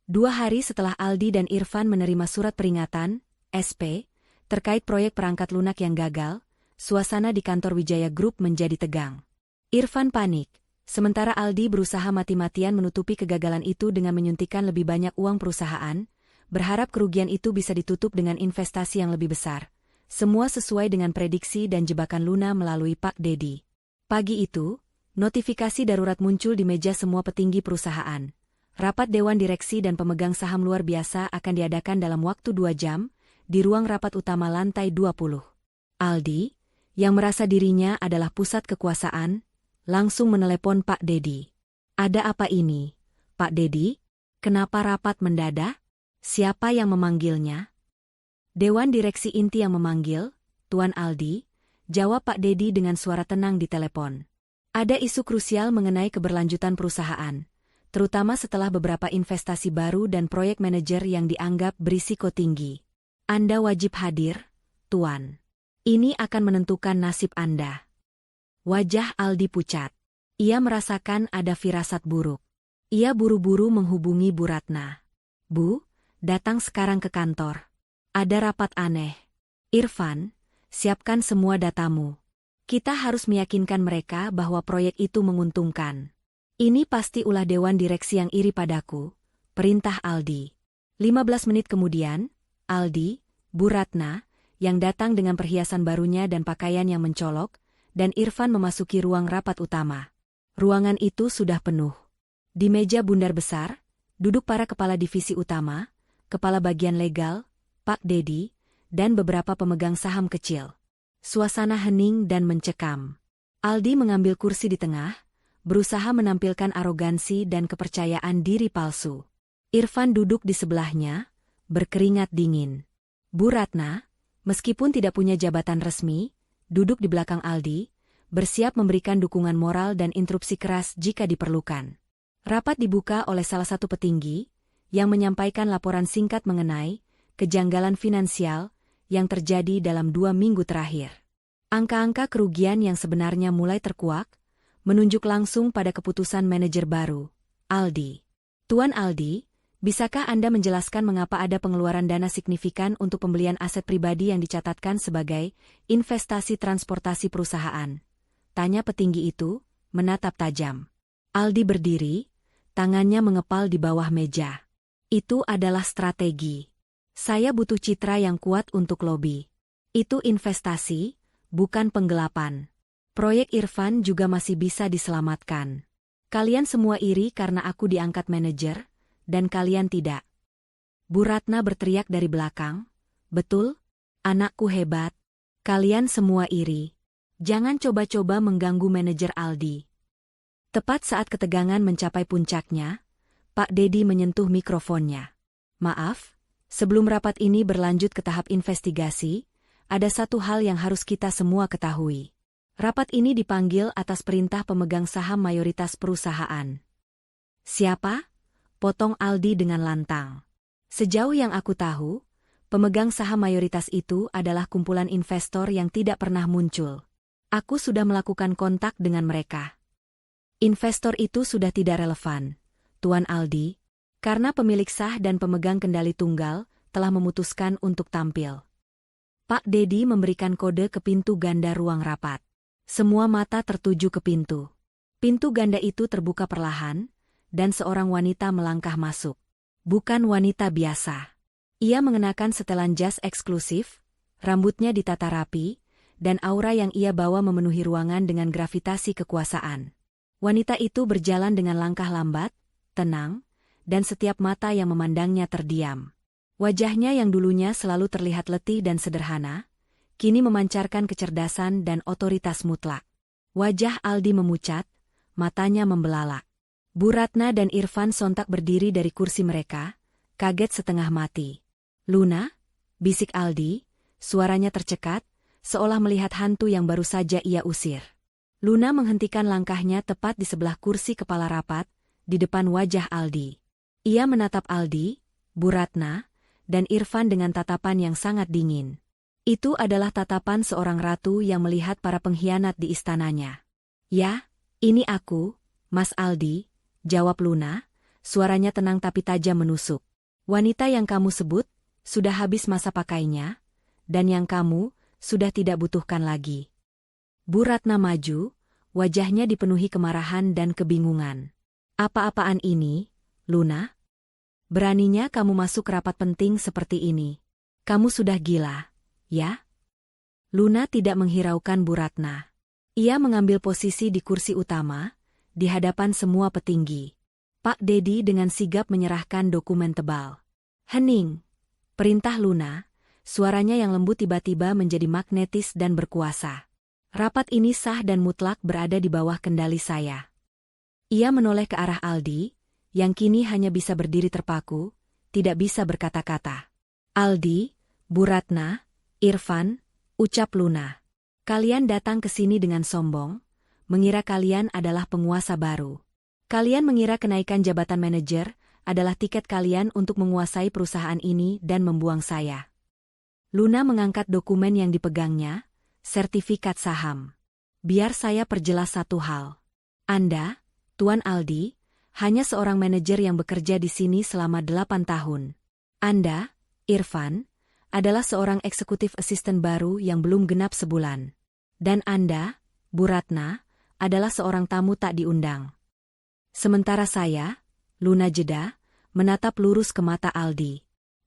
2 hari setelah Aldi dan Irfan menerima surat peringatan, SP, terkait proyek perangkat lunak yang gagal, suasana di kantor Wijaya Group menjadi tegang. Irfan panik, sementara Aldi berusaha mati-matian menutupi kegagalan itu dengan menyuntikkan lebih banyak uang perusahaan, berharap kerugian itu bisa ditutup dengan investasi yang lebih besar. Semua sesuai dengan prediksi dan jebakan Luna melalui Pak Dedi. Pagi itu, notifikasi darurat muncul di meja semua petinggi perusahaan. Rapat Dewan Direksi dan pemegang saham luar biasa akan diadakan dalam waktu 2 jam, di ruang rapat utama lantai 20. Aldi, yang merasa dirinya adalah pusat kekuasaan, langsung menelepon Pak Dedi. "Ada apa ini, Pak Dedi? Kenapa rapat mendadak? Siapa yang memanggilnya?" "Dewan Direksi inti yang memanggil, Tuan Aldi," jawab Pak Dedi dengan suara tenang di telepon. "Ada isu krusial mengenai keberlanjutan perusahaan, terutama setelah beberapa investasi baru dan proyek manajer yang dianggap berisiko tinggi. Anda wajib hadir, Tuan. Ini akan menentukan nasib Anda." Wajah Aldi pucat. Ia merasakan ada firasat buruk. Ia buru-buru menghubungi Bu Ratna. "Bu, datang sekarang ke kantor. Ada rapat aneh. Irfan, siapkan semua datamu. Kita harus meyakinkan mereka bahwa proyek itu menguntungkan." "Ini pasti ulah Dewan Direksi yang iri padaku," perintah Aldi. 15 menit kemudian, Aldi, Bu Ratna, yang datang dengan perhiasan barunya dan pakaian yang mencolok, dan Irfan memasuki ruang rapat utama. Ruangan itu sudah penuh. Di meja bundar besar, duduk para kepala divisi utama, kepala bagian legal, Pak Dedi, dan beberapa pemegang saham kecil. Suasana hening dan mencekam. Aldi mengambil kursi di tengah, berusaha menampilkan arogansi dan kepercayaan diri palsu. Irfan duduk di sebelahnya, berkeringat dingin. Bu Ratna, meskipun tidak punya jabatan resmi, duduk di belakang Aldi, bersiap memberikan dukungan moral dan interupsi keras jika diperlukan. Rapat dibuka oleh salah satu petinggi, yang menyampaikan laporan singkat mengenai kejanggalan finansial yang terjadi dalam 2 minggu terakhir. Angka-angka kerugian yang sebenarnya mulai terkuak, menunjuk langsung pada keputusan manajer baru, Aldi. Tuan Aldi, bisakah Anda menjelaskan mengapa ada pengeluaran dana signifikan untuk pembelian aset pribadi yang dicatatkan sebagai investasi transportasi perusahaan? Tanya petinggi itu, menatap tajam. Aldi berdiri, tangannya mengepal di bawah meja. Itu adalah strategi. Saya butuh citra yang kuat untuk lobi. Itu investasi, bukan penggelapan. Proyek Irfan juga masih bisa diselamatkan. Kalian semua iri karena aku diangkat manajer, dan kalian tidak. Bu Ratna berteriak dari belakang, "Betul? Anakku hebat. Kalian semua iri. Jangan coba-coba mengganggu manajer Aldi." Tepat saat ketegangan mencapai puncaknya, Pak Dedi menyentuh mikrofonnya. "Maaf, sebelum rapat ini berlanjut ke tahap investigasi, ada satu hal yang harus kita semua ketahui. Rapat ini dipanggil atas perintah pemegang saham mayoritas perusahaan." "Siapa?" potong Aldi dengan lantang. "Sejauh yang aku tahu, pemegang saham mayoritas itu adalah kumpulan investor yang tidak pernah muncul. Aku sudah melakukan kontak dengan mereka. Investor itu sudah tidak relevan, Tuan Aldi, karena pemilik sah dan pemegang kendali tunggal telah memutuskan untuk tampil." Pak Dedi memberikan kode ke pintu ganda ruang rapat. Semua mata tertuju ke pintu. Pintu ganda itu terbuka perlahan, dan seorang wanita melangkah masuk. Bukan wanita biasa. Ia mengenakan setelan jas eksklusif, rambutnya ditata rapi, dan aura yang ia bawa memenuhi ruangan dengan gravitasi kekuasaan. Wanita itu berjalan dengan langkah lambat, tenang, dan setiap mata yang memandangnya terdiam. Wajahnya yang dulunya selalu terlihat letih dan sederhana, kini memancarkan kecerdasan dan otoritas mutlak. Wajah Aldi memucat, matanya membelalak. Bu Ratna dan Irfan sontak berdiri dari kursi mereka, kaget setengah mati. "Luna?" bisik Aldi, suaranya tercekat, seolah melihat hantu yang baru saja ia usir. Luna menghentikan langkahnya tepat di sebelah kursi kepala rapat, di depan wajah Aldi. Ia menatap Aldi, Bu Ratna, dan Irfan dengan tatapan yang sangat dingin. Itu adalah tatapan seorang ratu yang melihat para pengkhianat di istananya. "Ya, ini aku, Mas Aldi," jawab Luna, suaranya tenang tapi tajam menusuk. "Wanita yang kamu sebut, sudah habis masa pakainya, dan yang kamu sudah tidak butuhkan lagi." Bu Ratna maju, wajahnya dipenuhi kemarahan dan kebingungan. "Apa-apaan ini, Luna? Beraninya kamu masuk rapat penting seperti ini. Kamu sudah gila, ya?" Luna tidak menghiraukan Bu Ratna. Ia mengambil posisi di kursi utama, di hadapan semua petinggi. Pak Dedi dengan sigap menyerahkan dokumen tebal. "Hening," perintah Luna, suaranya yang lembut tiba-tiba menjadi magnetis dan berkuasa. "Rapat ini sah dan mutlak berada di bawah kendali saya." Ia menoleh ke arah Aldi, yang kini hanya bisa berdiri terpaku, tidak bisa berkata-kata. "Aldi, Bu Ratna, Irfan," ucap Luna. "Kalian datang ke sini dengan sombong, mengira kalian adalah penguasa baru. Kalian mengira kenaikan jabatan manajer adalah tiket kalian untuk menguasai perusahaan ini dan membuang saya." Luna mengangkat dokumen yang dipegangnya, sertifikat saham. "Biar saya perjelas satu hal. Anda, Tuan Aldi, hanya seorang manajer yang bekerja di sini selama 8 tahun. Anda, Irfan, adalah seorang eksekutif asisten baru yang belum genap sebulan. Dan Anda, Bu Ratna, adalah seorang tamu tak diundang. Sementara saya," Luna jeda, menatap lurus ke mata Aldi.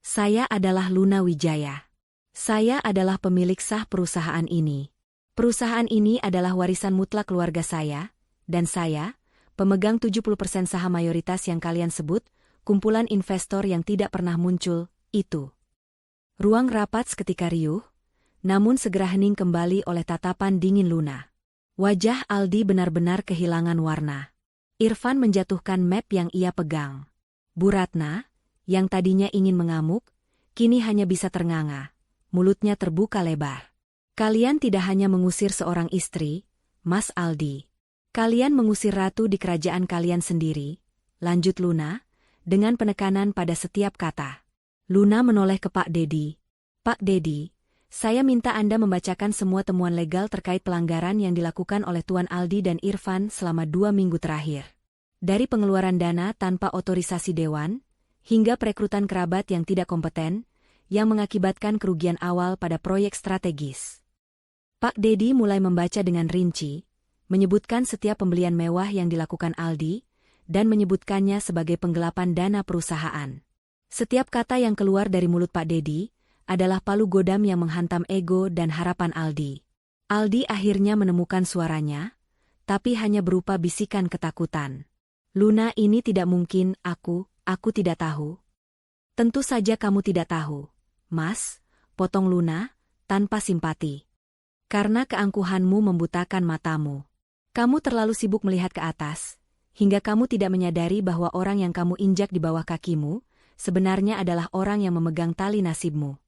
Saya adalah Luna Wijaya. Saya adalah pemilik sah perusahaan ini. Perusahaan ini adalah warisan mutlak keluarga saya, dan saya, pemegang 70% saham mayoritas yang kalian sebut, kumpulan investor yang tidak pernah muncul, itu. Ruang rapat seketika riuh, namun segera hening kembali oleh tatapan dingin Luna. Wajah Aldi benar-benar kehilangan warna. Irfan menjatuhkan map yang ia pegang. Bu Ratna, yang tadinya ingin mengamuk, kini hanya bisa ternganga. Mulutnya terbuka lebar. Kalian tidak hanya mengusir seorang istri, Mas Aldi. Kalian mengusir ratu di kerajaan kalian sendiri, lanjut Luna, dengan penekanan pada setiap kata. Luna menoleh ke Pak Dedi. Pak Dedi, saya minta Anda membacakan semua temuan legal terkait pelanggaran yang dilakukan oleh Tuan Aldi dan Irfan selama 2 minggu terakhir. Dari pengeluaran dana tanpa otorisasi dewan, hingga perekrutan kerabat yang tidak kompeten, yang mengakibatkan kerugian awal pada proyek strategis. Pak Dedi mulai membaca dengan rinci, menyebutkan setiap pembelian mewah yang dilakukan Aldi, dan menyebutkannya sebagai penggelapan dana perusahaan. Setiap kata yang keluar dari mulut Pak Dedi adalah palu godam yang menghantam ego dan harapan Aldi. Aldi akhirnya menemukan suaranya, tapi hanya berupa bisikan ketakutan. Luna, ini tidak mungkin, aku tidak tahu. Tentu saja kamu tidak tahu, Mas, potong Luna, tanpa simpati. Karena keangkuhanmu membutakan matamu. Kamu terlalu sibuk melihat ke atas, hingga kamu tidak menyadari bahwa orang yang kamu injak di bawah kakimu, sebenarnya adalah orang yang memegang tali nasibmu.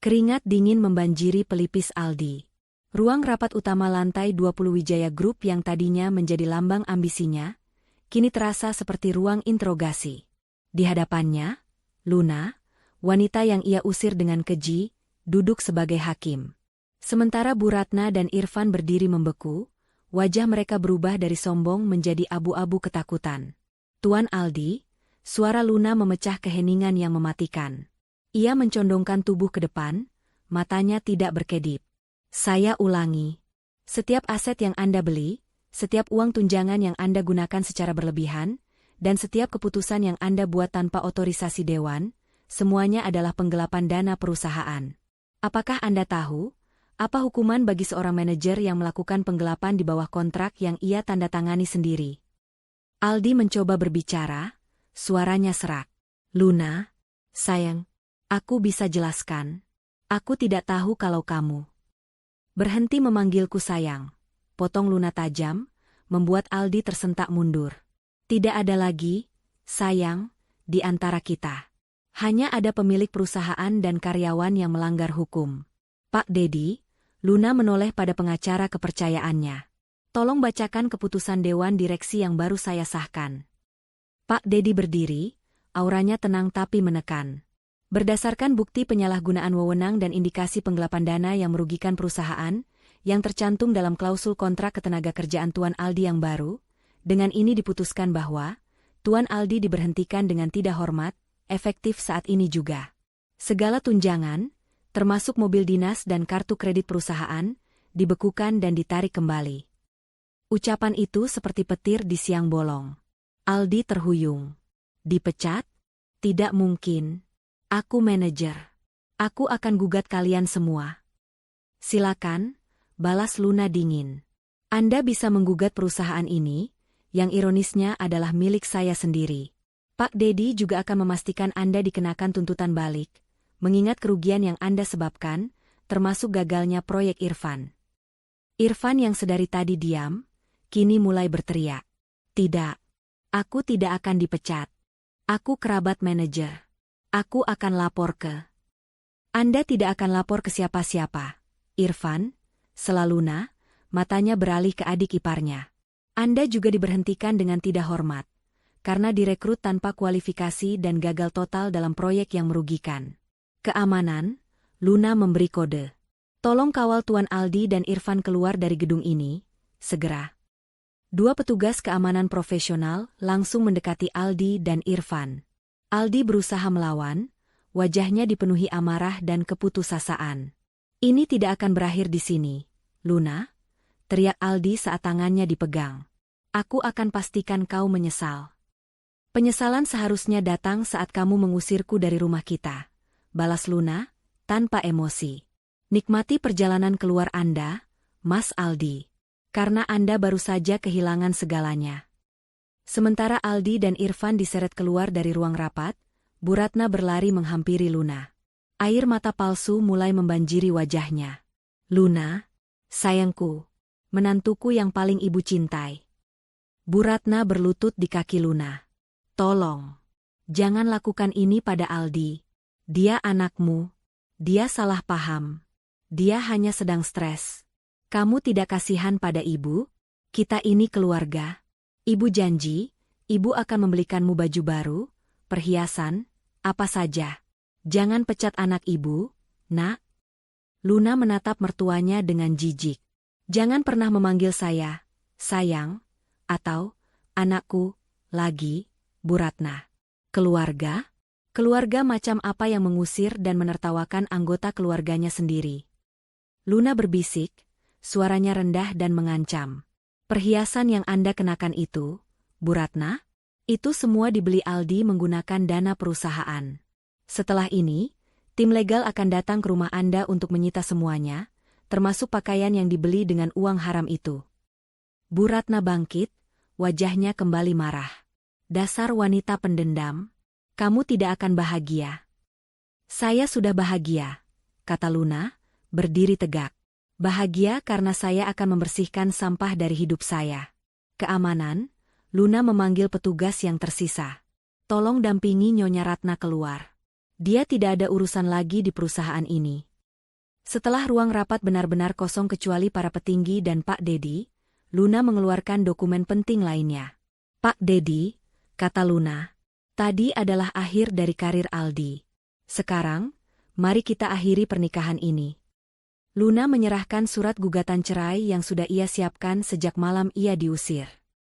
Keringat dingin membanjiri pelipis Aldi. Ruang rapat utama lantai 20 Wijaya Group yang tadinya menjadi lambang ambisinya, kini terasa seperti ruang interogasi. Di hadapannya, Luna, wanita yang ia usir dengan keji, duduk sebagai hakim. Sementara Bu Ratna dan Irfan berdiri membeku, wajah mereka berubah dari sombong menjadi abu-abu ketakutan. Tuan Aldi, suara Luna memecah keheningan yang mematikan. Ia mencondongkan tubuh ke depan, matanya tidak berkedip. Saya ulangi. Setiap aset yang Anda beli, setiap uang tunjangan yang Anda gunakan secara berlebihan, dan setiap keputusan yang Anda buat tanpa otorisasi dewan, semuanya adalah penggelapan dana perusahaan. Apakah Anda tahu, apa hukuman bagi seorang manajer yang melakukan penggelapan di bawah kontrak yang ia tanda tangani sendiri? Aldi mencoba berbicara, suaranya serak. Luna, sayang, aku bisa jelaskan. Aku tidak tahu kalau kamu. Berhenti memanggilku sayang, potong Luna tajam, membuat Aldi tersentak mundur. Tidak ada lagi, sayang, di antara kita. Hanya ada pemilik perusahaan dan karyawan yang melanggar hukum. Pak Dedi, Luna menoleh pada pengacara kepercayaannya. Tolong bacakan keputusan Dewan Direksi yang baru saya sahkan. Pak Dedi berdiri, auranya tenang tapi menekan. Berdasarkan bukti penyalahgunaan wewenang dan indikasi penggelapan dana yang merugikan perusahaan, yang tercantum dalam klausul kontrak ketenagakerjaan Tuan Aldi yang baru, dengan ini diputuskan bahwa Tuan Aldi diberhentikan dengan tidak hormat, efektif saat ini juga. Segala tunjangan, termasuk mobil dinas dan kartu kredit perusahaan, dibekukan dan ditarik kembali. Ucapan itu seperti petir di siang bolong. Aldi terhuyung. Dipecat? Tidak mungkin. Aku manajer. Aku akan gugat kalian semua. Silakan, balas Luna dingin. Anda bisa menggugat perusahaan ini, yang ironisnya adalah milik saya sendiri. Pak Dedi juga akan memastikan Anda dikenakan tuntutan balik, mengingat kerugian yang Anda sebabkan, termasuk gagalnya proyek Irfan. Irfan yang sedari tadi diam, kini mulai berteriak. Tidak. Aku tidak akan dipecat. Aku kerabat manajer. Aku akan lapor ke. Anda tidak akan lapor ke siapa-siapa. Irfan, selaluna, matanya beralih ke adik iparnya. Anda juga diberhentikan dengan tidak hormat, karena direkrut tanpa kualifikasi dan gagal total dalam proyek yang merugikan. Keamanan, Luna memberi kode. Tolong kawal Tuan Aldi dan Irfan keluar dari gedung ini, segera. 2 petugas keamanan profesional langsung mendekati Aldi dan Irfan. Aldi berusaha melawan, wajahnya dipenuhi amarah dan keputusasaan. Ini tidak akan berakhir di sini, Luna, teriak Aldi saat tangannya dipegang. Aku akan pastikan kau menyesal. Penyesalan seharusnya datang saat kamu mengusirku dari rumah kita. balas Luna, tanpa emosi. Nikmati perjalanan keluar Anda, Mas Aldi. Karena Anda baru saja kehilangan segalanya. Sementara Aldi dan Irfan diseret keluar dari ruang rapat, Bu Ratna berlari menghampiri Luna. Air mata palsu mulai membanjiri wajahnya. Luna, sayangku, menantuku yang paling ibu cintai. Bu Ratna berlutut di kaki Luna. Tolong, jangan lakukan ini pada Aldi. Dia anakmu. Dia salah paham. Dia hanya sedang stres. Kamu tidak kasihan pada ibu? Kita ini keluarga. Ibu janji, ibu akan membelikanmu baju baru, perhiasan, apa saja. Jangan pecat anak ibu, nak. Luna menatap mertuanya dengan jijik. Jangan pernah memanggil saya, sayang, atau anakku, lagi, Bu Ratna. Keluarga? Keluarga macam apa yang mengusir dan menertawakan anggota keluarganya sendiri? Luna berbisik, suaranya rendah dan mengancam. Perhiasan yang Anda kenakan itu, Bu Ratna, itu semua dibeli Aldi menggunakan dana perusahaan. Setelah ini, tim legal akan datang ke rumah Anda untuk menyita semuanya, termasuk pakaian yang dibeli dengan uang haram itu. Bu Ratna bangkit, wajahnya kembali marah. Dasar wanita pendendam, kamu tidak akan bahagia. Saya sudah bahagia, kata Luna, berdiri tegak. Bahagia karena saya akan membersihkan sampah dari hidup saya. Keamanan, Luna memanggil petugas yang tersisa. Tolong dampingi Nyonya Ratna keluar. Dia tidak ada urusan lagi di perusahaan ini. Setelah ruang rapat benar-benar kosong kecuali para petinggi dan Pak Dedi, Luna mengeluarkan dokumen penting lainnya. Pak Dedi, kata Luna, tadi adalah akhir dari karir Aldi. Sekarang, mari kita akhiri pernikahan ini. Luna menyerahkan surat gugatan cerai yang sudah ia siapkan sejak malam ia diusir.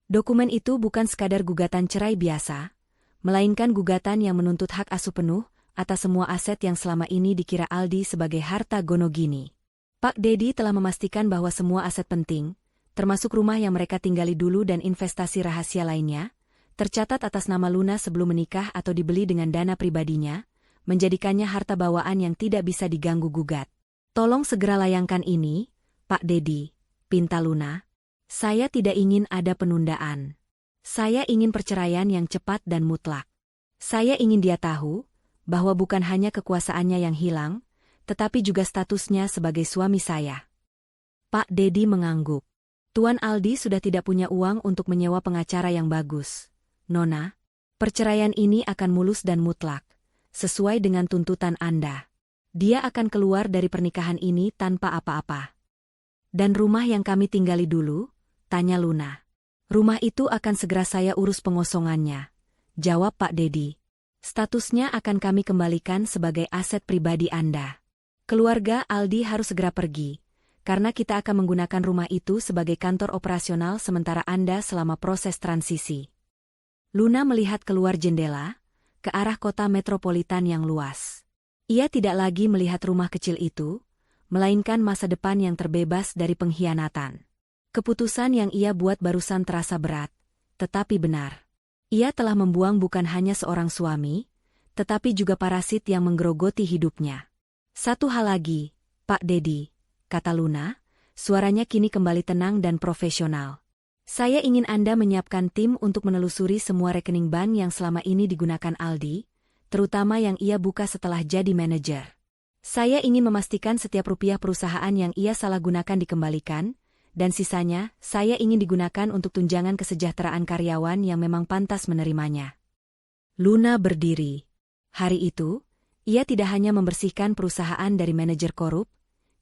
Dokumen itu bukan sekadar gugatan cerai biasa, melainkan gugatan yang menuntut hak asuh penuh atas semua aset yang selama ini dikira Aldi sebagai harta gonogini. Pak Dedi telah memastikan bahwa semua aset penting, termasuk rumah yang mereka tinggali dulu dan investasi rahasia lainnya, tercatat atas nama Luna sebelum menikah atau dibeli dengan dana pribadinya, menjadikannya harta bawaan yang tidak bisa diganggu-gugat. Tolong segera layangkan ini, Pak Dedi, pinta Luna. Saya tidak ingin ada penundaan. Saya ingin perceraian yang cepat dan mutlak. Saya ingin dia tahu bahwa bukan hanya kekuasaannya yang hilang, tetapi juga statusnya sebagai suami saya. Pak Dedi mengangguk. Tuan Aldi sudah tidak punya uang untuk menyewa pengacara yang bagus. Nona, perceraian ini akan mulus dan mutlak, sesuai dengan tuntutan Anda. Dia akan keluar dari pernikahan ini tanpa apa-apa. Dan rumah yang kami tinggali dulu? Tanya Luna. Rumah itu akan segera saya urus pengosongannya, jawab Pak Dedi. Statusnya akan kami kembalikan sebagai aset pribadi Anda. Keluarga Aldi harus segera pergi, karena kita akan menggunakan rumah itu sebagai kantor operasional sementara Anda selama proses transisi. Luna melihat keluar jendela, ke arah kota metropolitan yang luas. Ia tidak lagi melihat rumah kecil itu, melainkan masa depan yang terbebas dari pengkhianatan. Keputusan yang ia buat barusan terasa berat, tetapi benar. Ia telah membuang bukan hanya seorang suami, tetapi juga parasit yang menggerogoti hidupnya. Satu hal lagi, Pak Dedi, kata Luna, suaranya kini kembali tenang dan profesional. Saya ingin Anda menyiapkan tim untuk menelusuri semua rekening bank yang selama ini digunakan Aldi, terutama yang ia buka setelah jadi manajer. Saya ingin memastikan setiap rupiah perusahaan yang ia salah gunakan dikembalikan, dan sisanya saya ingin digunakan untuk tunjangan kesejahteraan karyawan yang memang pantas menerimanya. Luna berdiri. Hari itu, ia tidak hanya membersihkan perusahaan dari manajer korup,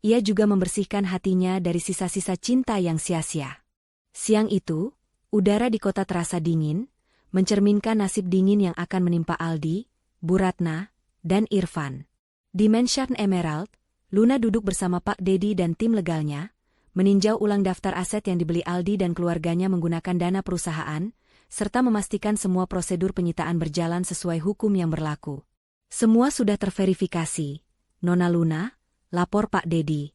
ia juga membersihkan hatinya dari sisa-sisa cinta yang sia-sia. Siang itu, udara di kota terasa dingin, mencerminkan nasib dingin yang akan menimpa Aldi, Bu Ratna, dan Irfan. Di Mansion Emerald, Luna duduk bersama Pak Dedi dan tim legalnya, meninjau ulang daftar aset yang dibeli Aldi dan keluarganya menggunakan dana perusahaan, serta memastikan semua prosedur penyitaan berjalan sesuai hukum yang berlaku. Semua sudah terverifikasi, Nona Luna, lapor Pak Dedi.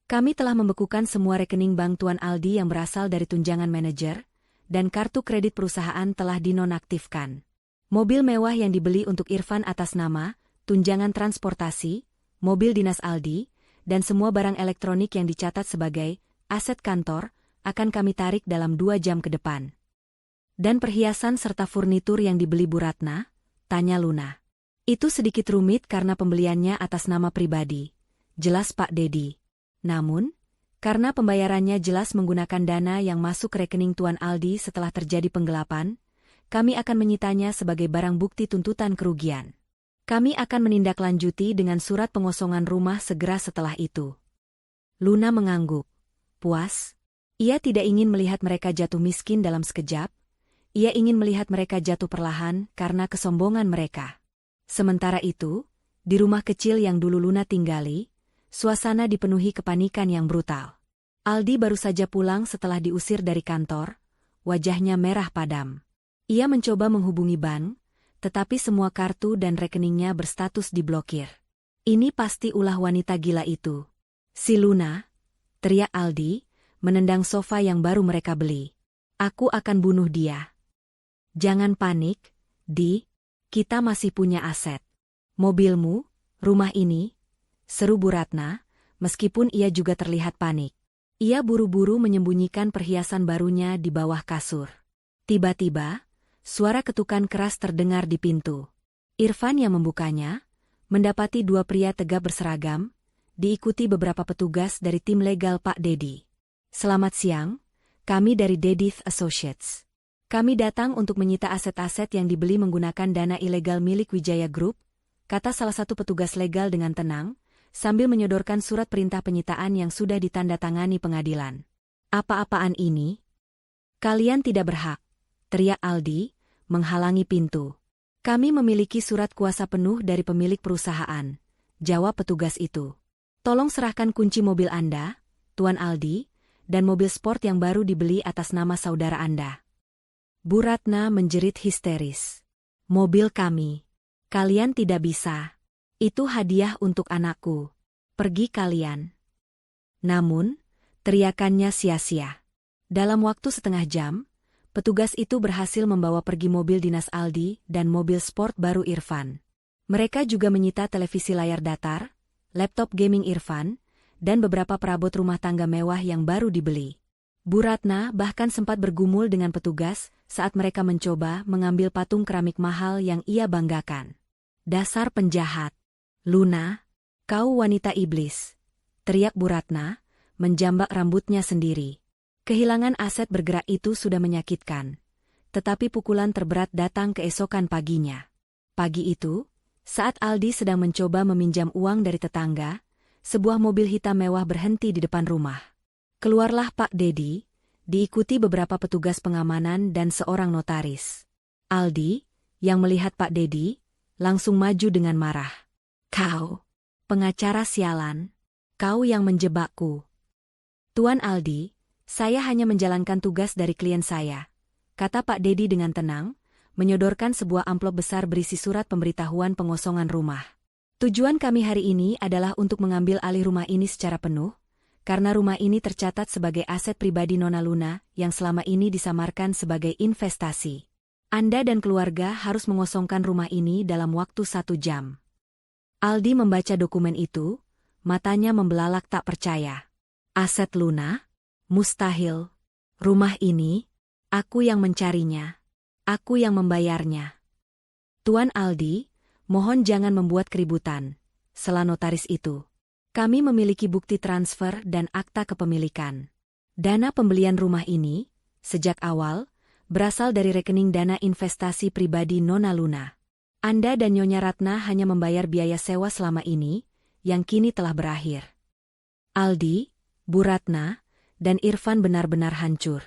Kami telah membekukan semua rekening bank Tuan Aldi yang berasal dari tunjangan manajer, dan kartu kredit perusahaan telah dinonaktifkan. Mobil mewah yang dibeli untuk Irfan atas nama tunjangan transportasi, mobil dinas Aldi, dan semua barang elektronik yang dicatat sebagai aset kantor akan kami tarik dalam 2 jam ke depan. Dan perhiasan serta furnitur yang dibeli Bu Ratna? Tanya Luna. Itu sedikit rumit karena pembeliannya atas nama pribadi. Jelas Pak Dedi. Namun, karena pembayarannya jelas menggunakan dana yang masuk ke rekening Tuan Aldi setelah terjadi penggelapan, kami akan menyitanya sebagai barang bukti tuntutan kerugian. Kami akan menindaklanjuti dengan surat pengosongan rumah segera setelah itu. Luna mengangguk. Puas? Ia tidak ingin melihat mereka jatuh miskin dalam sekejap. Ia ingin melihat mereka jatuh perlahan karena kesombongan mereka. Sementara itu, di rumah kecil yang dulu Luna tinggali, suasana dipenuhi kepanikan yang brutal. Aldi baru saja pulang setelah diusir dari kantor, wajahnya merah padam. Ia mencoba menghubungi bank, tetapi semua kartu dan rekeningnya berstatus diblokir. Ini pasti ulah wanita gila itu. Si Luna, teriak Aldi, menendang sofa yang baru mereka beli. Aku akan bunuh dia. Jangan panik, Di. Kita masih punya aset. Mobilmu, rumah ini, seru Bu Ratna, meskipun ia juga terlihat panik. Ia buru-buru menyembunyikan perhiasan barunya di bawah kasur. Tiba-tiba, suara ketukan keras terdengar di pintu. Irfan yang membukanya, mendapati 2 pria tegap berseragam, diikuti beberapa petugas dari tim legal Pak Dedi. Selamat siang, kami dari Dedith Associates. Kami datang untuk menyita aset-aset yang dibeli menggunakan dana ilegal milik Wijaya Group, kata salah satu petugas legal dengan tenang, sambil menyodorkan surat perintah penyitaan yang sudah ditandatangani pengadilan. Apa-apaan ini? Kalian tidak berhak, teriak Aldi, menghalangi pintu. Kami memiliki surat kuasa penuh dari pemilik perusahaan, jawab petugas itu. Tolong serahkan kunci mobil Anda, Tuan Aldi, dan mobil sport yang baru dibeli atas nama saudara Anda. Bu Ratna menjerit histeris. Mobil kami. Kalian tidak bisa. Itu hadiah untuk anakku. Pergi kalian. Namun, teriakannya sia-sia. Dalam waktu setengah jam, petugas itu berhasil membawa pergi mobil dinas Aldi dan mobil sport baru Irfan. Mereka juga menyita televisi layar datar, laptop gaming Irfan, dan beberapa perabot rumah tangga mewah yang baru dibeli. Bu Ratna bahkan sempat bergumul dengan petugas saat mereka mencoba mengambil patung keramik mahal yang ia banggakan. Dasar penjahat. Luna, kau wanita iblis, teriak Bu Ratna, menjambak rambutnya sendiri. Kehilangan aset bergerak itu sudah menyakitkan. Tetapi pukulan terberat datang keesokan paginya. Pagi itu, saat Aldi sedang mencoba meminjam uang dari tetangga, sebuah mobil hitam mewah berhenti di depan rumah. Keluarlah Pak Dedi, diikuti beberapa petugas pengamanan dan seorang notaris. Aldi, yang melihat Pak Dedi, langsung maju dengan marah. Kau, pengacara sialan, kau yang menjebakku. Tuan Aldi, saya hanya menjalankan tugas dari klien saya, kata Pak Dedi dengan tenang, menyodorkan sebuah amplop besar berisi surat pemberitahuan pengosongan rumah. Tujuan kami hari ini adalah untuk mengambil alih rumah ini secara penuh, karena rumah ini tercatat sebagai aset pribadi Nona Luna yang selama ini disamarkan sebagai investasi. Anda dan keluarga harus mengosongkan rumah ini dalam waktu 1 jam. Aldi membaca dokumen itu, matanya membelalak tak percaya. Aset Luna? Mustahil. Rumah ini, aku yang mencarinya. Aku yang membayarnya. Tuan Aldi, mohon jangan membuat keributan, sela notaris itu. Kami memiliki bukti transfer dan akta kepemilikan. Dana pembelian rumah ini, sejak awal, berasal dari rekening dana investasi pribadi Nona Luna. Anda dan Nyonya Ratna hanya membayar biaya sewa selama ini, yang kini telah berakhir. Aldi, Bu Ratna, dan Irfan benar-benar hancur.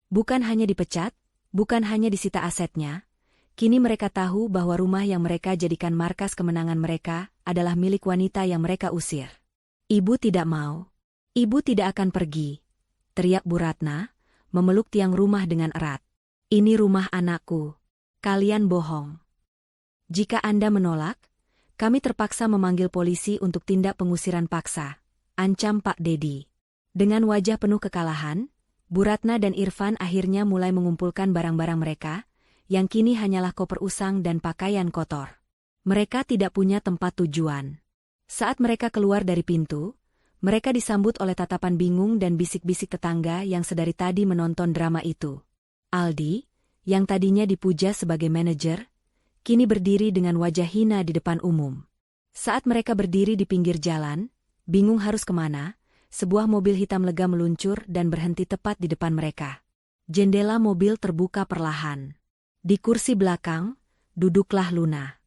Bukan hanya dipecat, bukan hanya disita asetnya, kini mereka tahu bahwa rumah yang mereka jadikan markas kemenangan mereka adalah milik wanita yang mereka usir. Ibu tidak mau. Ibu tidak akan pergi, teriak Bu Ratna, memeluk tiang rumah dengan erat. Ini rumah anakku. Kalian bohong. Jika Anda menolak, kami terpaksa memanggil polisi untuk tindak pengusiran paksa, ancam Pak Dedi. Dengan wajah penuh kekalahan, Bu Ratna dan Irfan akhirnya mulai mengumpulkan barang-barang mereka, yang kini hanyalah koper usang dan pakaian kotor. Mereka tidak punya tempat tujuan. Saat mereka keluar dari pintu, mereka disambut oleh tatapan bingung dan bisik-bisik tetangga yang sedari tadi menonton drama itu. Aldi, yang tadinya dipuja sebagai manajer, kini berdiri dengan wajah hina di depan umum. Saat mereka berdiri di pinggir jalan, bingung harus kemana, sebuah mobil hitam lega meluncur dan berhenti tepat di depan mereka. Jendela mobil terbuka perlahan. Di kursi belakang, duduklah Luna.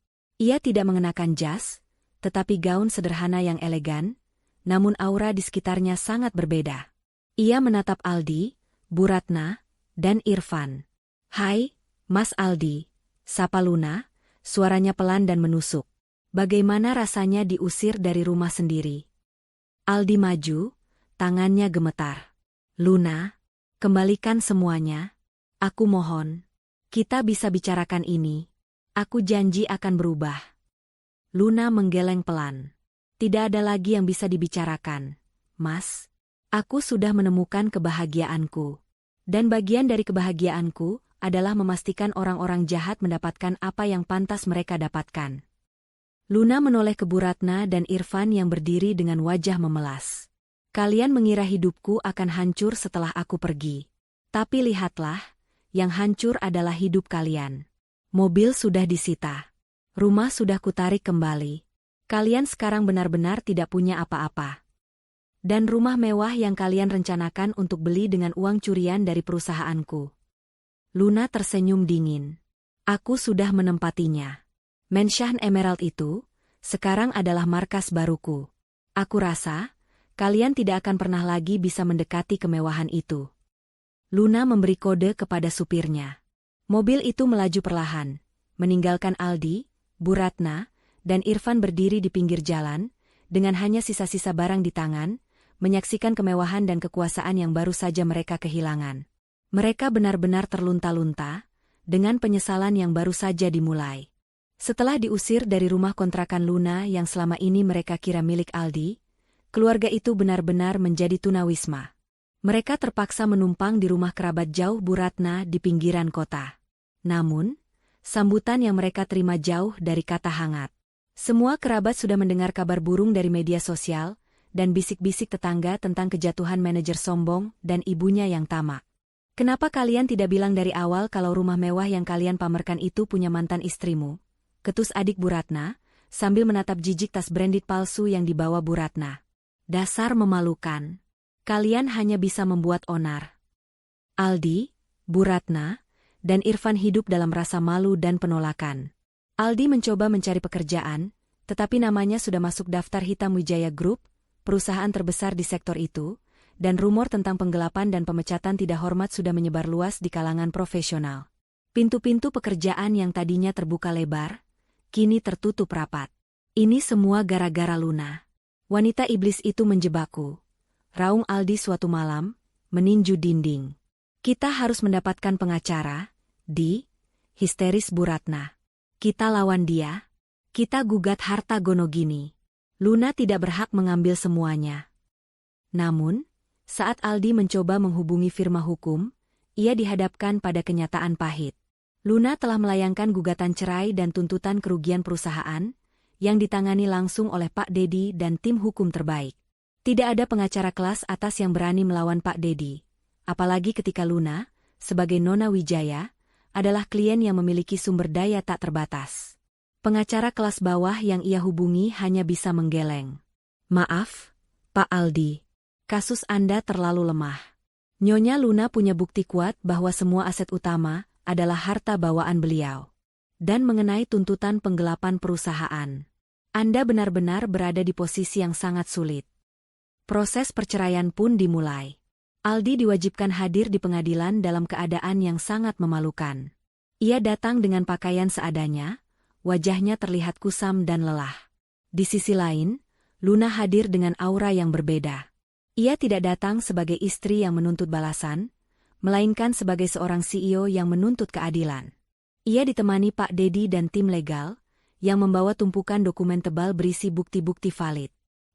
Ia tidak mengenakan jas, tetapi gaun sederhana yang elegan, namun aura di sekitarnya sangat berbeda. Ia menatap Aldi, Bu Ratna, dan Irfan. "Hai, Mas Aldi," sapa Luna, suaranya pelan dan menusuk. "Bagaimana rasanya diusir dari rumah sendiri?" Aldi maju, tangannya gemetar. "Luna, kembalikan semuanya. Aku mohon. Kita bisa bicarakan ini. Aku janji akan berubah." Luna menggeleng pelan. "Tidak ada lagi yang bisa dibicarakan, Mas. Aku sudah menemukan kebahagiaanku. Dan bagian dari kebahagiaanku adalah memastikan orang-orang jahat mendapatkan apa yang pantas mereka dapatkan." Luna menoleh ke Bu Ratna dan Irfan yang berdiri dengan wajah memelas. "Kalian mengira hidupku akan hancur setelah aku pergi. Tapi lihatlah, yang hancur adalah hidup kalian. Mobil sudah disita. Rumah sudah kutarik kembali. Kalian sekarang benar-benar tidak punya apa-apa. Dan rumah mewah yang kalian rencanakan untuk beli dengan uang curian dari perusahaanku." Luna tersenyum dingin. "Aku sudah menempatinya. Mansion Emerald itu, sekarang adalah markas baruku. Aku rasa, kalian tidak akan pernah lagi bisa mendekati kemewahan itu." Luna memberi kode kepada supirnya. Mobil itu melaju perlahan, meninggalkan Aldi, Bu Ratna, dan Irfan berdiri di pinggir jalan, dengan hanya sisa-sisa barang di tangan, menyaksikan kemewahan dan kekuasaan yang baru saja mereka kehilangan. Mereka benar-benar terlunta-lunta, dengan penyesalan yang baru saja dimulai. Setelah diusir dari rumah kontrakan Luna yang selama ini mereka kira milik Aldi, keluarga itu benar-benar menjadi tunawisma. Mereka terpaksa menumpang di rumah kerabat jauh Bu Ratna di pinggiran kota. Namun, sambutan yang mereka terima jauh dari kata hangat. Semua kerabat sudah mendengar kabar burung dari media sosial, dan bisik-bisik tetangga tentang kejatuhan manajer sombong dan ibunya yang tamak. "Kenapa kalian tidak bilang dari awal kalau rumah mewah yang kalian pamerkan itu punya mantan istrimu?" ketus adik Bu Ratna, sambil menatap jijik tas branded palsu yang dibawa Bu Ratna. "Dasar memalukan. Kalian hanya bisa membuat onar." Aldi, Bu Ratna, dan Irfan hidup dalam rasa malu dan penolakan. Aldi mencoba mencari pekerjaan, tetapi namanya sudah masuk daftar hitam Wijaya Group, perusahaan terbesar di sektor itu, dan rumor tentang penggelapan dan pemecatan tidak hormat sudah menyebar luas di kalangan profesional. Pintu-pintu pekerjaan yang tadinya terbuka lebar, kini tertutup rapat. "Ini semua gara-gara Luna. Wanita iblis itu menjebakku," raung Aldi suatu malam, meninju dinding. "Kita harus mendapatkan pengacara, histeris Bu Ratna. "Kita lawan dia. Kita gugat harta Gonogini. Luna tidak berhak mengambil semuanya." Namun, saat Aldi mencoba menghubungi firma hukum, ia dihadapkan pada kenyataan pahit. Luna telah melayangkan gugatan cerai dan tuntutan kerugian perusahaan, yang ditangani langsung oleh Pak Dedi dan tim hukum terbaik. Tidak ada pengacara kelas atas yang berani melawan Pak Dedi, apalagi ketika Luna, sebagai Nona Wijaya, adalah klien yang memiliki sumber daya tak terbatas. Pengacara kelas bawah yang ia hubungi hanya bisa menggeleng. "Maaf, Pak Aldi. Kasus Anda terlalu lemah. Nyonya Luna punya bukti kuat bahwa semua aset utama adalah harta bawaan beliau. Dan mengenai tuntutan penggelapan perusahaan, Anda benar-benar berada di posisi yang sangat sulit." Proses perceraian pun dimulai. Aldi diwajibkan hadir di pengadilan dalam keadaan yang sangat memalukan. Ia datang dengan pakaian seadanya, wajahnya terlihat kusam dan lelah. Di sisi lain, Luna hadir dengan aura yang berbeda. Ia tidak datang sebagai istri yang menuntut balasan, melainkan sebagai seorang CEO yang menuntut keadilan. Ia ditemani Pak Dedi dan tim legal, yang membawa tumpukan dokumen tebal berisi bukti-bukti valid.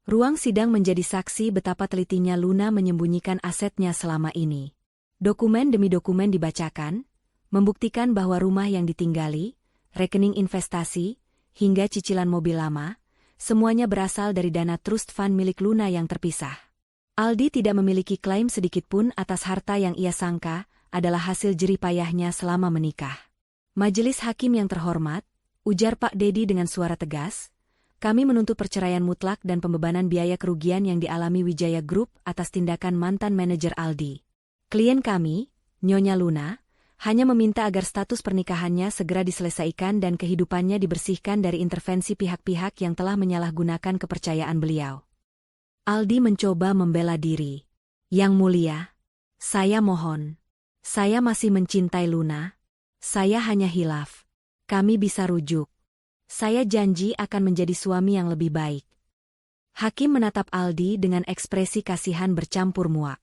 Ruang sidang menjadi saksi betapa telitinya Luna menyembunyikan asetnya selama ini. Dokumen demi dokumen dibacakan, membuktikan bahwa rumah yang ditinggali, rekening investasi, hingga cicilan mobil lama, semuanya berasal dari dana trust fund milik Luna yang terpisah. Aldi tidak memiliki klaim sedikitpun atas harta yang ia sangka adalah hasil jerih payahnya selama menikah. Majelis Hakim yang terhormat, ujar Pak Dedi dengan suara tegas, kami menuntut perceraian mutlak dan pembebanan biaya kerugian yang dialami Wijaya Group atas tindakan mantan manajer Aldi. Klien kami, Nyonya Luna, hanya meminta agar status pernikahannya segera diselesaikan dan kehidupannya dibersihkan dari intervensi pihak-pihak yang telah menyalahgunakan kepercayaan beliau. Aldi mencoba membela diri. Yang mulia, saya mohon. Saya masih mencintai Luna. Saya hanya hilaf. Kami bisa rujuk. Saya janji akan menjadi suami yang lebih baik. Hakim menatap Aldi dengan ekspresi kasihan bercampur muak.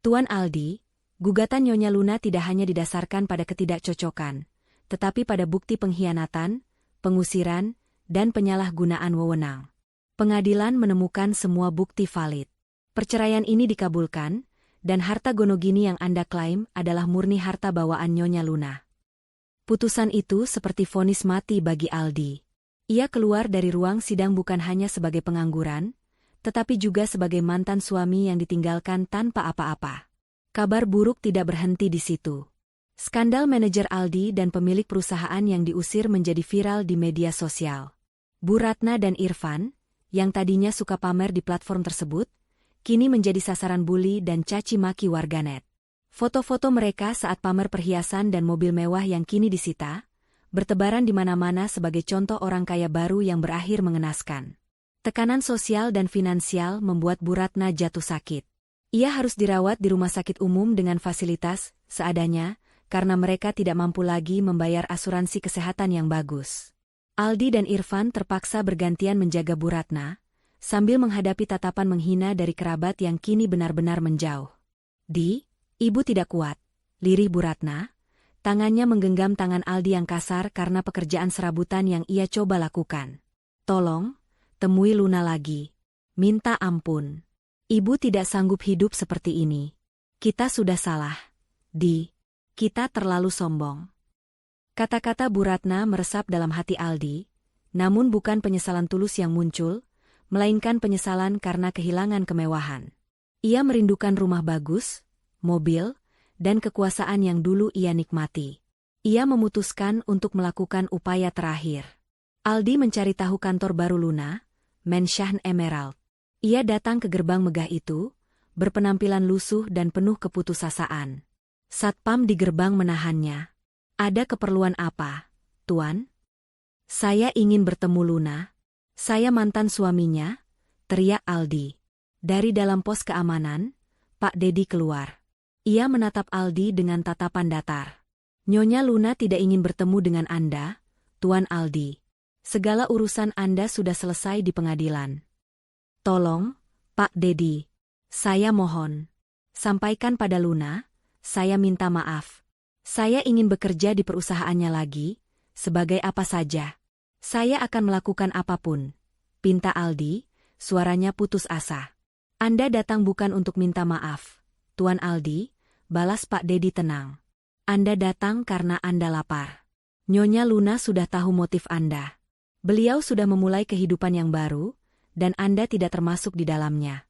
Tuan Aldi, gugatan Nyonya Luna tidak hanya didasarkan pada ketidakcocokan, tetapi pada bukti pengkhianatan, pengusiran, dan penyalahgunaan wewenang. Pengadilan menemukan semua bukti valid. Perceraian ini dikabulkan, dan harta gonogini yang Anda klaim adalah murni harta bawaan Nyonya Luna. Putusan itu seperti vonis mati bagi Aldi. Ia keluar dari ruang sidang bukan hanya sebagai pengangguran, tetapi juga sebagai mantan suami yang ditinggalkan tanpa apa-apa. Kabar buruk tidak berhenti di situ. Skandal manajer Aldi dan pemilik perusahaan yang diusir menjadi viral di media sosial. Bu Ratna dan Irfan, yang tadinya suka pamer di platform tersebut, kini menjadi sasaran bully dan caci maki warganet. Foto-foto mereka saat pamer perhiasan dan mobil mewah yang kini disita, bertebaran di mana-mana sebagai contoh orang kaya baru yang berakhir mengenaskan. Tekanan sosial dan finansial membuat Bu Ratna jatuh sakit. Ia harus dirawat di rumah sakit umum dengan fasilitas seadanya, karena mereka tidak mampu lagi membayar asuransi kesehatan yang bagus. Aldi dan Irfan terpaksa bergantian menjaga Bu Ratna, sambil menghadapi tatapan menghina dari kerabat yang kini benar-benar menjauh. Ibu tidak kuat, lirih Bu Ratna. Tangannya menggenggam tangan Aldi yang kasar karena pekerjaan serabutan yang ia coba lakukan. Tolong, temui Luna lagi. Minta ampun. Ibu tidak sanggup hidup seperti ini. Kita sudah salah. Kita terlalu sombong. Kata-kata Bu Ratna meresap dalam hati Aldi, namun bukan penyesalan tulus yang muncul, melainkan penyesalan karena kehilangan kemewahan. Ia merindukan rumah bagus, mobil, dan kekuasaan yang dulu ia nikmati. Ia memutuskan untuk melakukan upaya terakhir. Aldi mencari tahu kantor baru Luna, Mansion Emerald. Ia datang ke gerbang megah itu, berpenampilan lusuh dan penuh keputusasaan. Satpam di gerbang menahannya. Ada keperluan apa, Tuan? Saya ingin bertemu Luna. Saya mantan suaminya, teriak Aldi. Dari dalam pos keamanan, Pak Dedi keluar. Ia menatap Aldi dengan tatapan datar. Nyonya Luna tidak ingin bertemu dengan Anda, Tuan Aldi. Segala urusan Anda sudah selesai di pengadilan. Tolong, Pak Dedi. Saya mohon. Sampaikan pada Luna, saya minta maaf. Saya ingin bekerja di perusahaannya lagi, sebagai apa saja. Saya akan melakukan apapun. Pinta Aldi, suaranya putus asa. Anda datang bukan untuk minta maaf, Tuan Aldi, balas Pak Dedi tenang. Anda datang karena Anda lapar. Nyonya Luna sudah tahu motif Anda. Beliau sudah memulai kehidupan yang baru, dan Anda tidak termasuk di dalamnya.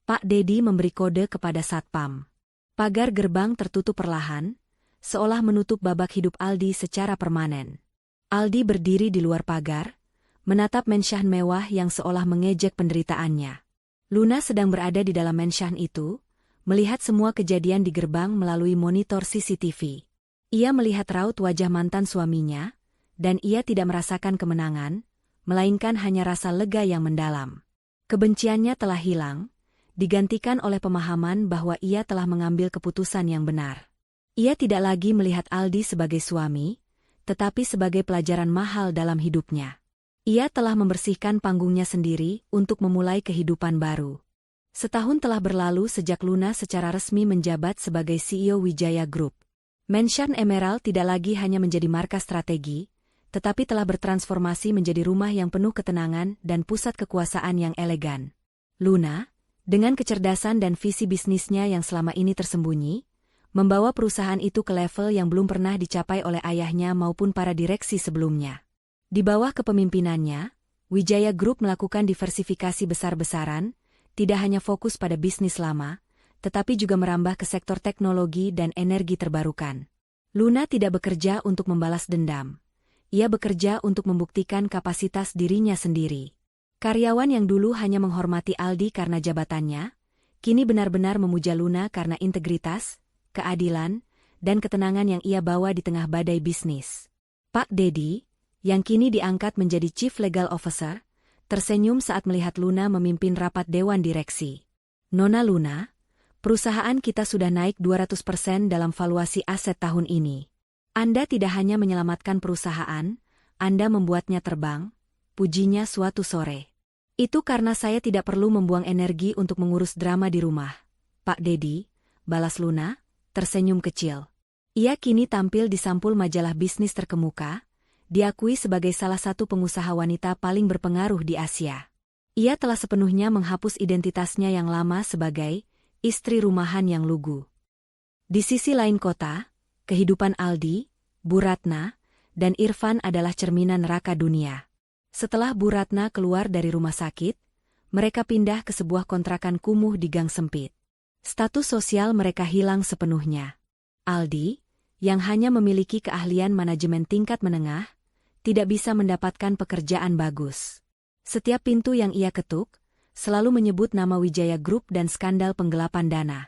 Pak Dedi memberi kode kepada Satpam. Pagar gerbang tertutup perlahan, seolah menutup babak hidup Aldi secara permanen. Aldi berdiri di luar pagar, menatap mansion mewah yang seolah mengejek penderitaannya. Luna sedang berada di dalam mansion itu, melihat semua kejadian di gerbang melalui monitor CCTV. Ia melihat raut wajah mantan suaminya, dan ia tidak merasakan kemenangan, melainkan hanya rasa lega yang mendalam. Kebenciannya telah hilang, digantikan oleh pemahaman bahwa ia telah mengambil keputusan yang benar. Ia tidak lagi melihat Aldi sebagai suami, tetapi sebagai pelajaran mahal dalam hidupnya. Ia telah membersihkan panggungnya sendiri untuk memulai kehidupan baru. Setahun telah berlalu sejak Luna secara resmi menjabat sebagai CEO Wijaya Group. Mansion Emerald tidak lagi hanya menjadi markas strategi, tetapi telah bertransformasi menjadi rumah yang penuh ketenangan dan pusat kekuasaan yang elegan. Luna, dengan kecerdasan dan visi bisnisnya yang selama ini tersembunyi, membawa perusahaan itu ke level yang belum pernah dicapai oleh ayahnya maupun para direksi sebelumnya. Di bawah kepemimpinannya, Wijaya Group melakukan diversifikasi besar-besaran, tidak hanya fokus pada bisnis lama, tetapi juga merambah ke sektor teknologi dan energi terbarukan. Luna tidak bekerja untuk membalas dendam. Ia bekerja untuk membuktikan kapasitas dirinya sendiri. Karyawan yang dulu hanya menghormati Aldi karena jabatannya, kini benar-benar memuja Luna karena integritas, keadilan, dan ketenangan yang ia bawa di tengah badai bisnis. Pak Dedi, yang kini diangkat menjadi Chief Legal Officer, tersenyum saat melihat Luna memimpin rapat dewan direksi. Nona Luna, perusahaan kita sudah naik 200% dalam valuasi aset tahun ini. Anda tidak hanya menyelamatkan perusahaan, Anda membuatnya terbang, pujinya suatu sore. Itu karena saya tidak perlu membuang energi untuk mengurus drama di rumah. Pak Dedi, balas Luna, tersenyum kecil. Ia kini tampil di sampul majalah bisnis terkemuka, diakui sebagai salah satu pengusaha wanita paling berpengaruh di Asia. Ia telah sepenuhnya menghapus identitasnya yang lama sebagai istri rumahan yang lugu. Di sisi lain kota, kehidupan Aldi, Bu Ratna, dan Irfan adalah cerminan neraka dunia. Setelah Bu Ratna keluar dari rumah sakit, mereka pindah ke sebuah kontrakan kumuh di gang sempit. Status sosial mereka hilang sepenuhnya. Aldi, yang hanya memiliki keahlian manajemen tingkat menengah, tidak bisa mendapatkan pekerjaan bagus. Setiap pintu yang ia ketuk, selalu menyebut nama Wijaya Group dan skandal penggelapan dana.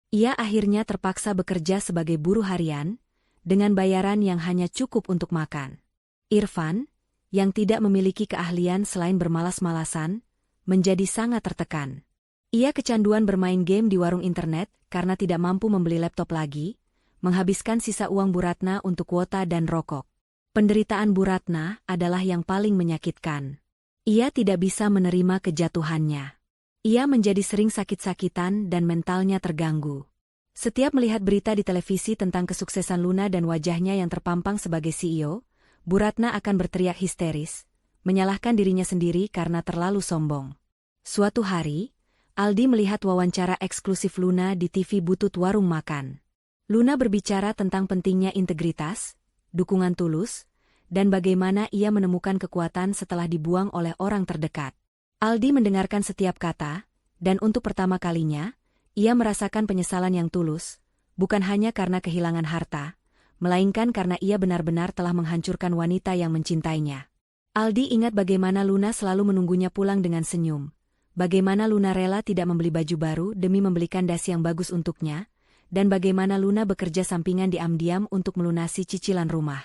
Ia akhirnya terpaksa bekerja sebagai buruh harian, dengan bayaran yang hanya cukup untuk makan. Irfan, yang tidak memiliki keahlian selain bermalas-malasan, menjadi sangat tertekan. Ia kecanduan bermain game di warung internet karena tidak mampu membeli laptop lagi, menghabiskan sisa uang Bu Ratna untuk kuota dan rokok. Penderitaan Bu Ratna adalah yang paling menyakitkan. Ia tidak bisa menerima kejatuhannya. Ia menjadi sering sakit-sakitan dan mentalnya terganggu. Setiap melihat berita di televisi tentang kesuksesan Luna dan wajahnya yang terpampang sebagai CEO, Bu Ratna akan berteriak histeris, menyalahkan dirinya sendiri karena terlalu sombong. Suatu hari, Aldi melihat wawancara eksklusif Luna di TV butut warung makan. Luna berbicara tentang pentingnya integritas, dukungan tulus, dan bagaimana ia menemukan kekuatan setelah dibuang oleh orang terdekat. Aldi mendengarkan setiap kata, dan untuk pertama kalinya, ia merasakan penyesalan yang tulus, bukan hanya karena kehilangan harta, melainkan karena ia benar-benar telah menghancurkan wanita yang mencintainya. Aldi ingat bagaimana Luna selalu menunggunya pulang dengan senyum, bagaimana Luna rela tidak membeli baju baru demi membelikan dasi yang bagus untuknya, dan bagaimana Luna bekerja sampingan diam-diam untuk melunasi cicilan rumah.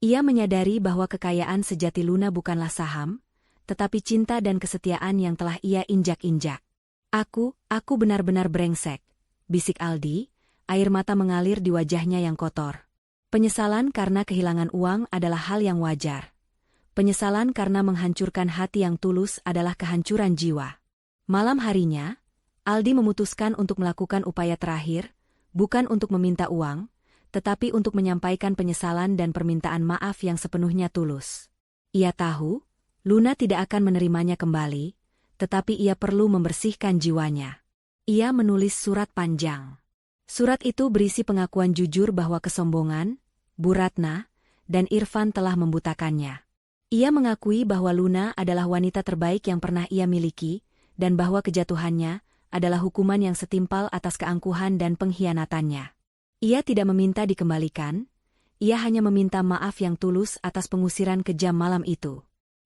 Ia menyadari bahwa kekayaan sejati Luna bukanlah saham, tetapi cinta dan kesetiaan yang telah ia injak-injak. Aku benar-benar brengsek, bisik Aldi, air mata mengalir di wajahnya yang kotor. Penyesalan karena kehilangan uang adalah hal yang wajar. Penyesalan karena menghancurkan hati yang tulus adalah kehancuran jiwa. Malam harinya, Aldi memutuskan untuk melakukan upaya terakhir, bukan untuk meminta uang, tetapi untuk menyampaikan penyesalan dan permintaan maaf yang sepenuhnya tulus. Ia tahu, Luna tidak akan menerimanya kembali, tetapi ia perlu membersihkan jiwanya. Ia menulis surat panjang. Surat itu berisi pengakuan jujur bahwa kesombongan, Bu Ratna, dan Irfan telah membutakannya. Ia mengakui bahwa Luna adalah wanita terbaik yang pernah ia miliki, dan bahwa kejatuhannya adalah hukuman yang setimpal atas keangkuhan dan pengkhianatannya. Ia tidak meminta dikembalikan, ia hanya meminta maaf yang tulus atas pengusiran kejam malam itu.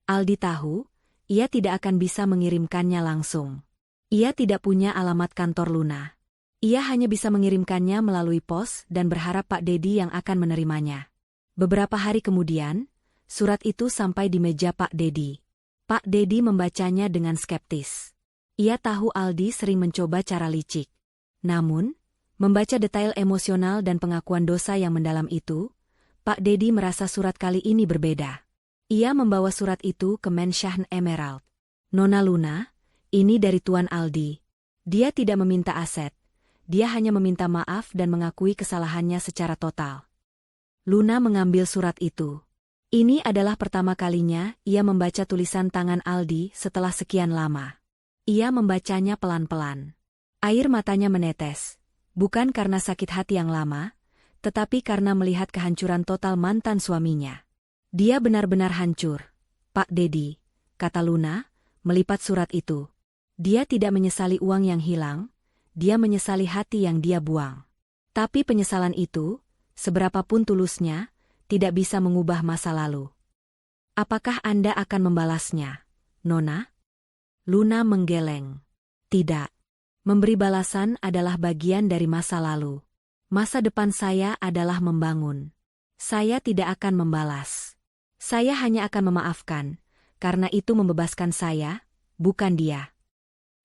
Aldi tahu, ia tidak akan bisa mengirimkannya langsung. Ia tidak punya alamat kantor Luna. Ia hanya bisa mengirimkannya melalui pos dan berharap Pak Dedi yang akan menerimanya. Beberapa hari kemudian, surat itu sampai di meja Pak Dedi. Pak Dedi membacanya dengan skeptis. Ia tahu Aldi sering mencoba cara licik. Namun, membaca detail emosional dan pengakuan dosa yang mendalam itu, Pak Dedi merasa surat kali ini berbeda. Ia membawa surat itu ke Mansion Emerald. Nona Luna, ini dari Tuan Aldi. Dia tidak meminta aset. Dia hanya meminta maaf dan mengakui kesalahannya secara total. Luna mengambil surat itu. Ini adalah pertama kalinya ia membaca tulisan tangan Aldi setelah sekian lama. Ia membacanya pelan-pelan. Air matanya menetes, bukan karena sakit hati yang lama, tetapi karena melihat kehancuran total mantan suaminya. Dia benar-benar hancur, Pak Dedi, kata Luna, melipat surat itu. Dia tidak menyesali uang yang hilang, dia menyesali hati yang dia buang. Tapi penyesalan itu, seberapapun tulusnya, tidak bisa mengubah masa lalu. Apakah Anda akan membalasnya, Nona? Luna menggeleng. Tidak. Memberi balasan adalah bagian dari masa lalu. Masa depan saya adalah membangun. Saya tidak akan membalas. Saya hanya akan memaafkan, karena itu membebaskan saya, bukan dia.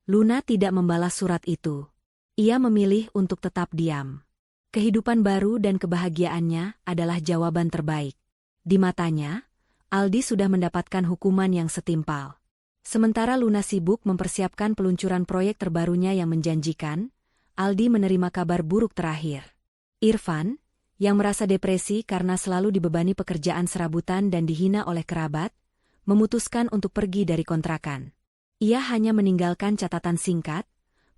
Luna tidak membalas surat itu. Ia memilih untuk tetap diam. Kehidupan baru dan kebahagiaannya adalah jawaban terbaik. Di matanya, Aldi sudah mendapatkan hukuman yang setimpal. Sementara Luna sibuk mempersiapkan peluncuran proyek terbarunya yang menjanjikan, Aldi menerima kabar buruk terakhir. Irfan, yang merasa depresi karena selalu dibebani pekerjaan serabutan dan dihina oleh kerabat, memutuskan untuk pergi dari kontrakan. Ia hanya meninggalkan catatan singkat,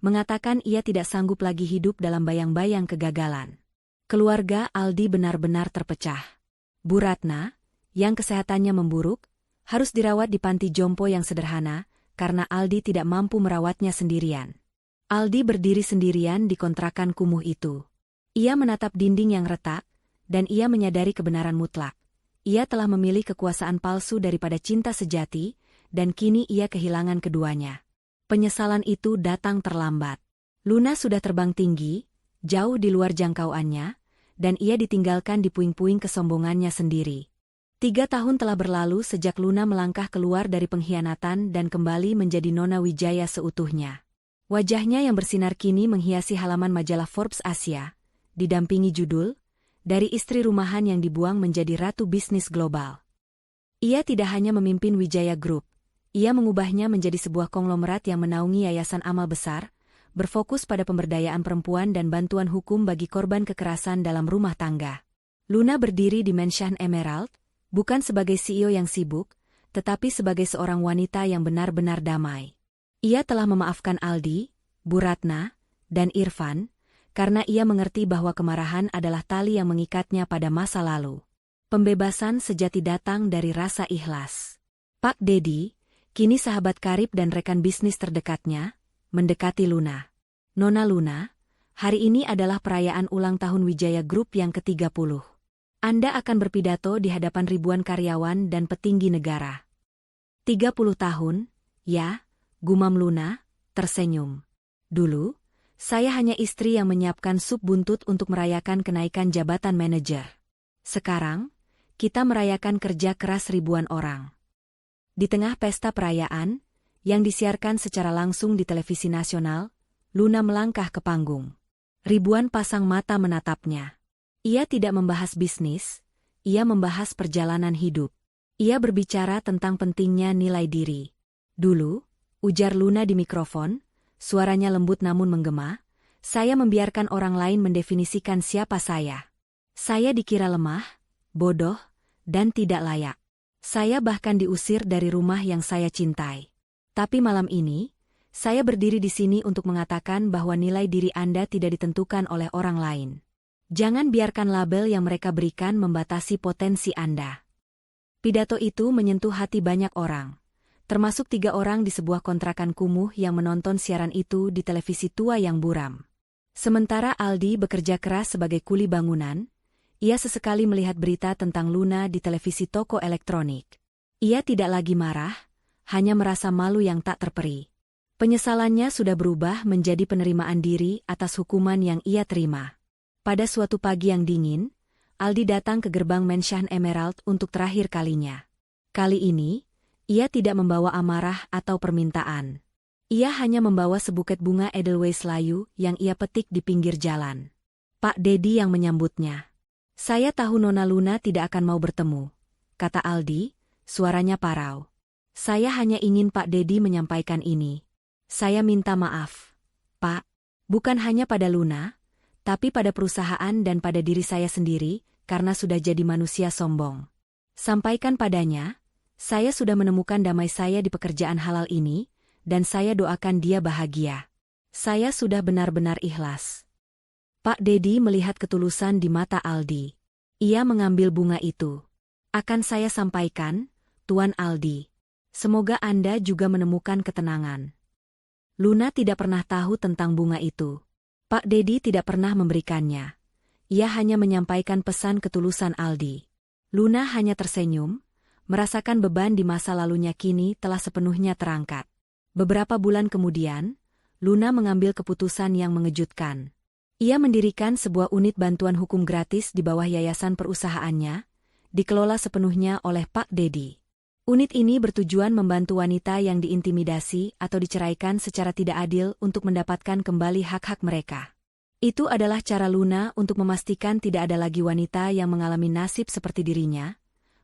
mengatakan ia tidak sanggup lagi hidup dalam bayang-bayang kegagalan. Keluarga Aldi benar-benar terpecah. Bu Ratna, yang kesehatannya memburuk, harus dirawat di panti jompo yang sederhana, karena Aldi tidak mampu merawatnya sendirian. Aldi berdiri sendirian di kontrakan kumuh itu. Ia menatap dinding yang retak, dan ia menyadari kebenaran mutlak. Ia telah memilih kekuasaan palsu daripada cinta sejati, dan kini ia kehilangan keduanya. Penyesalan itu datang terlambat. Luna sudah terbang tinggi, jauh di luar jangkauannya, dan ia ditinggalkan di puing-puing kesombongannya sendiri. 3 tahun telah berlalu sejak Luna melangkah keluar dari pengkhianatan dan kembali menjadi Nona Wijaya seutuhnya. Wajahnya yang bersinar kini menghiasi halaman majalah Forbes Asia, didampingi judul, dari istri rumahan yang dibuang menjadi ratu bisnis global. Ia tidak hanya memimpin Wijaya Group, ia mengubahnya menjadi sebuah konglomerat yang menaungi yayasan amal besar, berfokus pada pemberdayaan perempuan dan bantuan hukum bagi korban kekerasan dalam rumah tangga. Luna berdiri di Mansion Emerald, bukan sebagai CEO yang sibuk, tetapi sebagai seorang wanita yang benar-benar damai. Ia telah memaafkan Aldi, Bu Ratna, dan Irfan, karena ia mengerti bahwa kemarahan adalah tali yang mengikatnya pada masa lalu. Pembebasan sejati datang dari rasa ikhlas. Pak Dedi, kini sahabat karib dan rekan bisnis terdekatnya, mendekati Luna. Nona Luna, hari ini adalah perayaan ulang tahun Wijaya Group yang ke-30. Anda akan berpidato di hadapan ribuan karyawan dan petinggi negara. 30 tahun, ya, gumam Luna, tersenyum. Dulu, saya hanya istri yang menyiapkan sup buntut untuk merayakan kenaikan jabatan manajer. Sekarang, kita merayakan kerja keras ribuan orang. Di tengah pesta perayaan, yang disiarkan secara langsung di televisi nasional, Luna melangkah ke panggung. Ribuan pasang mata menatapnya. Ia tidak membahas bisnis, ia membahas perjalanan hidup. Ia berbicara tentang pentingnya nilai diri. Dulu, ujar Luna di mikrofon, suaranya lembut namun menggema, saya membiarkan orang lain mendefinisikan siapa saya. Saya dikira lemah, bodoh, dan tidak layak. Saya bahkan diusir dari rumah yang saya cintai. Tapi malam ini, saya berdiri di sini untuk mengatakan bahwa nilai diri Anda tidak ditentukan oleh orang lain. Jangan biarkan label yang mereka berikan membatasi potensi Anda. Pidato itu menyentuh hati banyak orang, termasuk 3 orang di sebuah kontrakan kumuh yang menonton siaran itu di televisi tua yang buram. Sementara Aldi bekerja keras sebagai kuli bangunan, ia sesekali melihat berita tentang Luna di televisi toko elektronik. Ia tidak lagi marah, hanya merasa malu yang tak terperi. Penyesalannya sudah berubah menjadi penerimaan diri atas hukuman yang ia terima. Pada suatu pagi yang dingin, Aldi datang ke gerbang Mansion Emerald untuk terakhir kalinya. Kali ini, ia tidak membawa amarah atau permintaan. Ia hanya membawa sebuket bunga Edelweiss layu yang ia petik di pinggir jalan. Pak Dedi yang menyambutnya. Saya tahu Nona Luna tidak akan mau bertemu, kata Aldi, suaranya parau. Saya hanya ingin Pak Dedi menyampaikan ini. Saya minta maaf, Pak, bukan hanya pada Luna, tapi pada perusahaan dan pada diri saya sendiri, karena sudah jadi manusia sombong. Sampaikan padanya, saya sudah menemukan damai saya di pekerjaan halal ini, dan saya doakan dia bahagia. Saya sudah benar-benar ikhlas. Pak Dedi melihat ketulusan di mata Aldi. Ia mengambil bunga itu. Akan saya sampaikan, Tuan Aldi. Semoga Anda juga menemukan ketenangan. Luna tidak pernah tahu tentang bunga itu. Pak Dedi tidak pernah memberikannya. Ia hanya menyampaikan pesan ketulusan Aldi. Luna hanya tersenyum, merasakan beban di masa lalunya kini telah sepenuhnya terangkat. Beberapa bulan kemudian, Luna mengambil keputusan yang mengejutkan. Ia mendirikan sebuah unit bantuan hukum gratis di bawah yayasan perusahaannya, dikelola sepenuhnya oleh Pak Dedi. Unit ini bertujuan membantu wanita yang diintimidasi atau diceraikan secara tidak adil untuk mendapatkan kembali hak-hak mereka. Itu adalah cara Luna untuk memastikan tidak ada lagi wanita yang mengalami nasib seperti dirinya,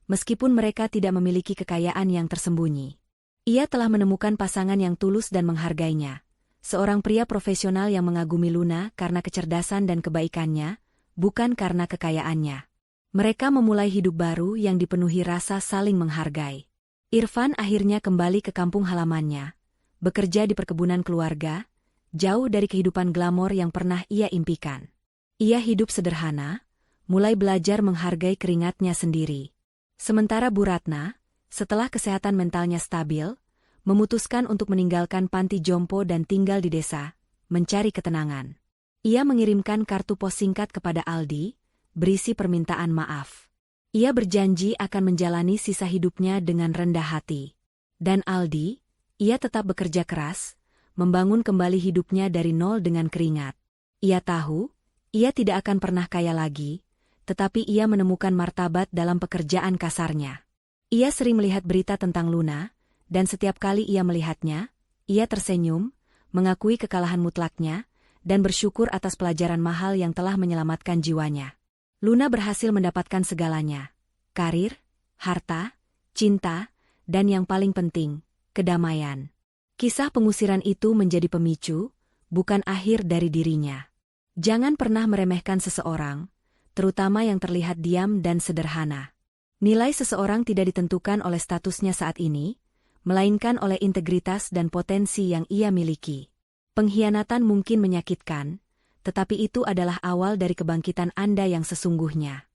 meskipun mereka tidak memiliki kekayaan yang tersembunyi. Ia telah menemukan pasangan yang tulus dan menghargainya. Seorang pria profesional yang mengagumi Luna karena kecerdasan dan kebaikannya, bukan karena kekayaannya. Mereka memulai hidup baru yang dipenuhi rasa saling menghargai. Irfan akhirnya kembali ke kampung halamannya, bekerja di perkebunan keluarga, jauh dari kehidupan glamor yang pernah ia impikan. Ia hidup sederhana, mulai belajar menghargai keringatnya sendiri. Sementara Bu Ratna, setelah kesehatan mentalnya stabil, memutuskan untuk meninggalkan panti jompo dan tinggal di desa, mencari ketenangan. Ia mengirimkan kartu pos singkat kepada Aldi, berisi permintaan maaf. Ia berjanji akan menjalani sisa hidupnya dengan rendah hati. Dan Aldi, ia tetap bekerja keras, membangun kembali hidupnya dari nol dengan keringat. Ia tahu, ia tidak akan pernah kaya lagi, tetapi ia menemukan martabat dalam pekerjaan kasarnya. Ia sering melihat berita tentang Luna, dan setiap kali ia melihatnya, ia tersenyum, mengakui kekalahan mutlaknya, dan bersyukur atas pelajaran mahal yang telah menyelamatkan jiwanya. Luna berhasil mendapatkan segalanya: karir, harta, cinta, dan yang paling penting, kedamaian. Kisah pengusiran itu menjadi pemicu, bukan akhir dari dirinya. Jangan pernah meremehkan seseorang, terutama yang terlihat diam dan sederhana. Nilai seseorang tidak ditentukan oleh statusnya saat ini, melainkan oleh integritas dan potensi yang ia miliki. Pengkhianatan mungkin menyakitkan, tetapi itu adalah awal dari kebangkitan Anda yang sesungguhnya.